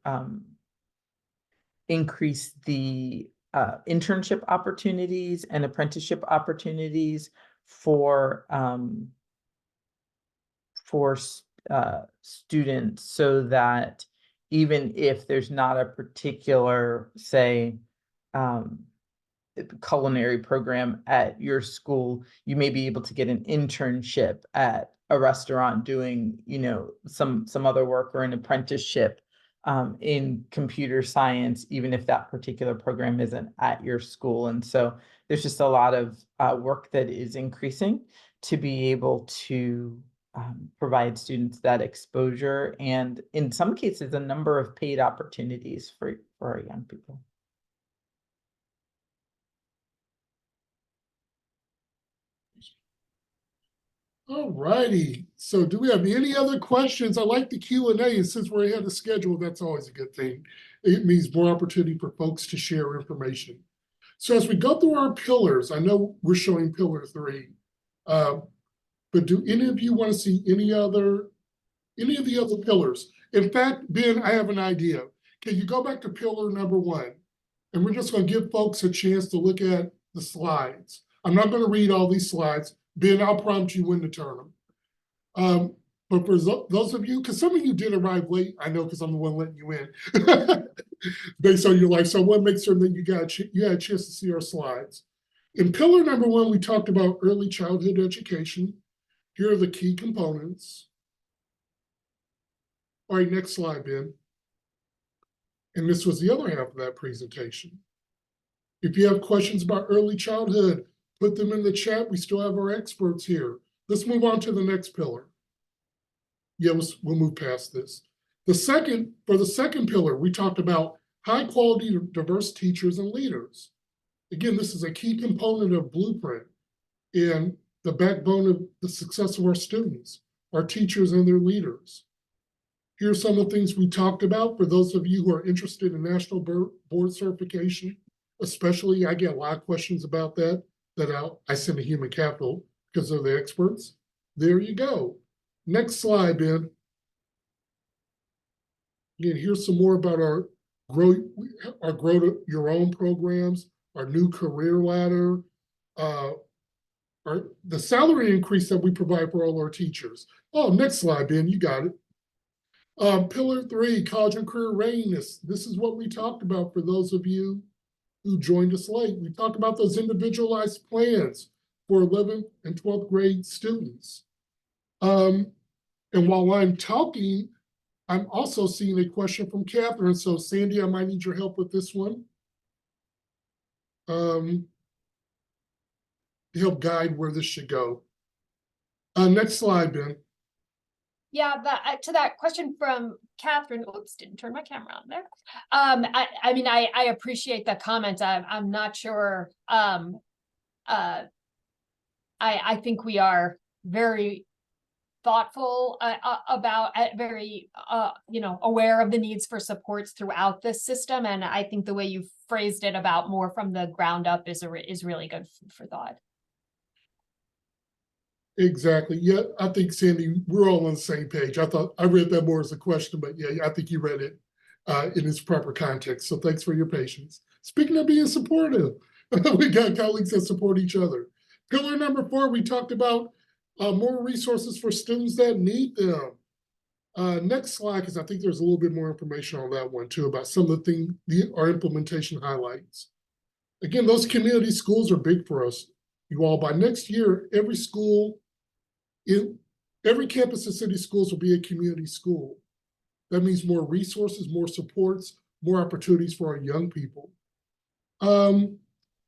increase the internship opportunities and apprenticeship opportunities for students, so that even if there's not a particular, say, culinary program at your school, you may be able to get an internship at a restaurant doing, you know, some other work, or an apprenticeship in computer science, even if that particular program isn't at your school. And so there's just a lot of work that is increasing to be able to provide students that exposure, and in some cases, a number of paid opportunities for our young people. All righty. So do we have any other questions? I like the Q&A, and since we're ahead of schedule, that's always a good thing. It means more opportunity for folks to share information. So as we go through our pillars, I know we're showing pillar 3, but do any of you want to see any of the other pillars? In fact, Ben, I have an idea. Can you go back to pillar number 1? And we're just going to give folks a chance to look at the slides. I'm not going to read all these slides. Ben, I'll prompt you when to turn them. But for those of you, because some of you did arrive late, I know because I'm the one letting you in, based on your life. So I want to make sure that you had a chance to see our slides. In pillar number 1, we talked about early childhood education. Here are the key components. All right, next slide, Ben. And this was the other half of that presentation. If you have questions about early childhood, put them in the chat. We still have our experts here. Let's move on to the next pillar. Yeah, we'll move past this. For the second pillar, we talked about high quality, diverse teachers and leaders. Again, this is a key component of Blueprint and the backbone of the success of our students, our teachers and their leaders. Here are some of the things we talked about. For those of you who are interested in National Board Certification, especially, I get a lot of questions about that I send to Human Capital because they're the experts. There you go. Next slide, Ben. Again, here's some more about our Grow Your Own programs, our new career ladder, the salary increase that we provide for all our teachers. Oh, next slide, Ben, you got it. Pillar 3, college and career readiness. This is what we talked about for those of you who joined us late. We talked about those individualized plans for 11th and 12th grade students. And while I'm talking, I'm also seeing a question from Catherine. So Sandy, I might need your help with this one. To help guide where this should go. Next slide, Ben. Yeah, to that question from Catherine, oops, didn't turn my camera on there. I mean, I appreciate the comment. I'm not sure. I think we are very thoughtful about, very, aware of the needs for supports throughout this system. And I think the way you phrased it about more from the ground up is really good for thought. Exactly. Yeah, I think Sandy, we're all on the same page. I read that more as a question, but yeah, I think you read it in its proper context. So thanks for your patience. Speaking of being supportive, we got colleagues that support each other. Pillar number 4, we talked about more resources for students that need them. Next slide, because I think there's a little bit more information on that one too about some of the things, our implementation highlights. Again, those community schools are big for us. You all, by next year, every school, every campus of city schools will be a community school. That means more resources, more supports, more opportunities for our young people.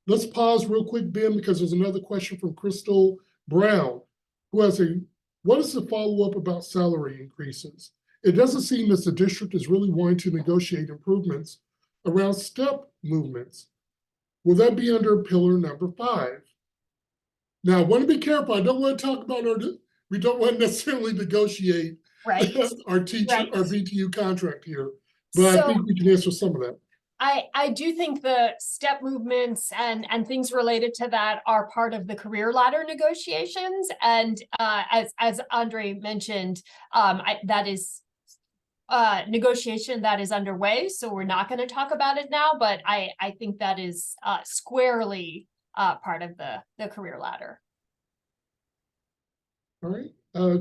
Let's pause real quick, Ben, because there's another question from Crystal Brown, who has what is the follow-up about salary increases? It doesn't seem as the district is really wanting to negotiate improvements around step movements. Will that be under pillar number 5? Now, I want to be careful. I don't want to talk about we don't want to necessarily negotiate Right. our teacher, Right. our BTU contract here, but I think we can answer some of that. I do think the step movements and things related to that are part of the career ladder negotiations. And as Andre mentioned, that is negotiation that is underway. So we're not going to talk about it now, but I think that is squarely part of the career ladder. All right.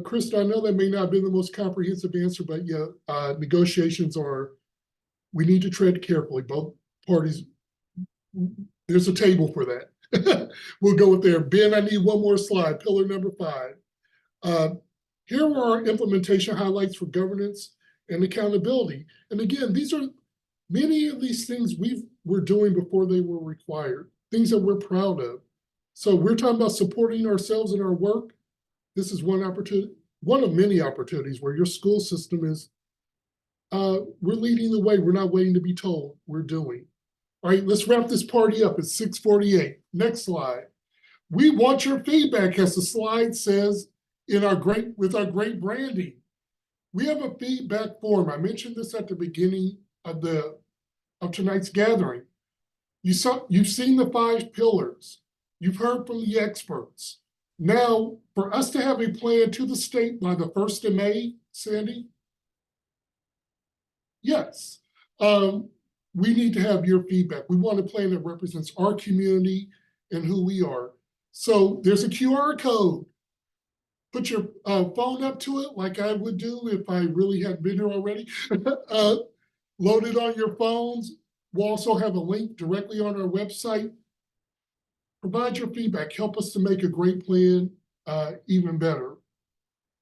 Krista, I know that may not have been the most comprehensive answer, but yeah, negotiations we need to tread carefully. Both parties, there's a table for that. We'll go with there. Ben, I need one more slide, pillar number 5. Here are our implementation highlights for governance and accountability. And again, these are many of these things we're doing before they were required, things that we're proud of. So we're talking about supporting ourselves in our work. This is one opportunity, one of many opportunities where your school system is, we're leading the way. We're not waiting to be told, we're doing. All right, let's wrap this party up. It's 6:48. Next slide. We want your feedback, as the slide says with our great branding. We have a feedback form. I mentioned this at the beginning of tonight's gathering. You've seen the 5 pillars. You've heard from the experts. Now, for us to have a plan to the state by the 1st of May, Sandy? Yes. We need to have your feedback. We want a plan that represents our community and who we are. So there's a QR code. Put your phone up to it like I would do if I really had been here already. Load it on your phones. We'll also have a link directly on our website. Provide your feedback. Help us to make a great plan even better.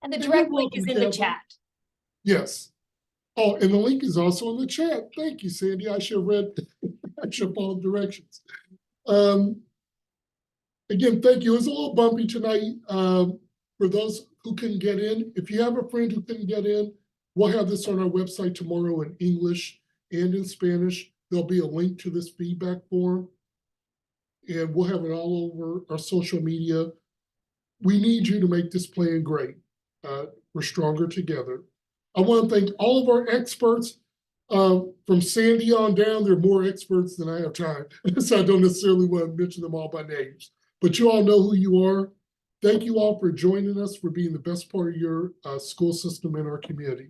And the direct link is in the chat. Yes. Oh, and the link is also in the chat. Thank you, Sandy. I should have followed directions. Again, thank you. It was a little bumpy tonight. For those who couldn't get in, if you have a friend who couldn't get in, we'll have this on our website tomorrow in English and in Spanish. There'll be a link to this feedback form, and we'll have it all over our social media. We need you to make this plan great. We're stronger together. I want to thank all of our experts. From Sandy on down, there are more experts than I have time, so I don't necessarily want to mention them all by names. But you all know who you are. Thank you all for joining us, for being the best part of your school system in our community.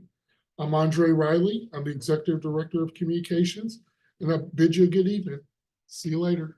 I'm Andre Riley. I'm the Executive Director of Communications, and I bid you a good evening. See you later.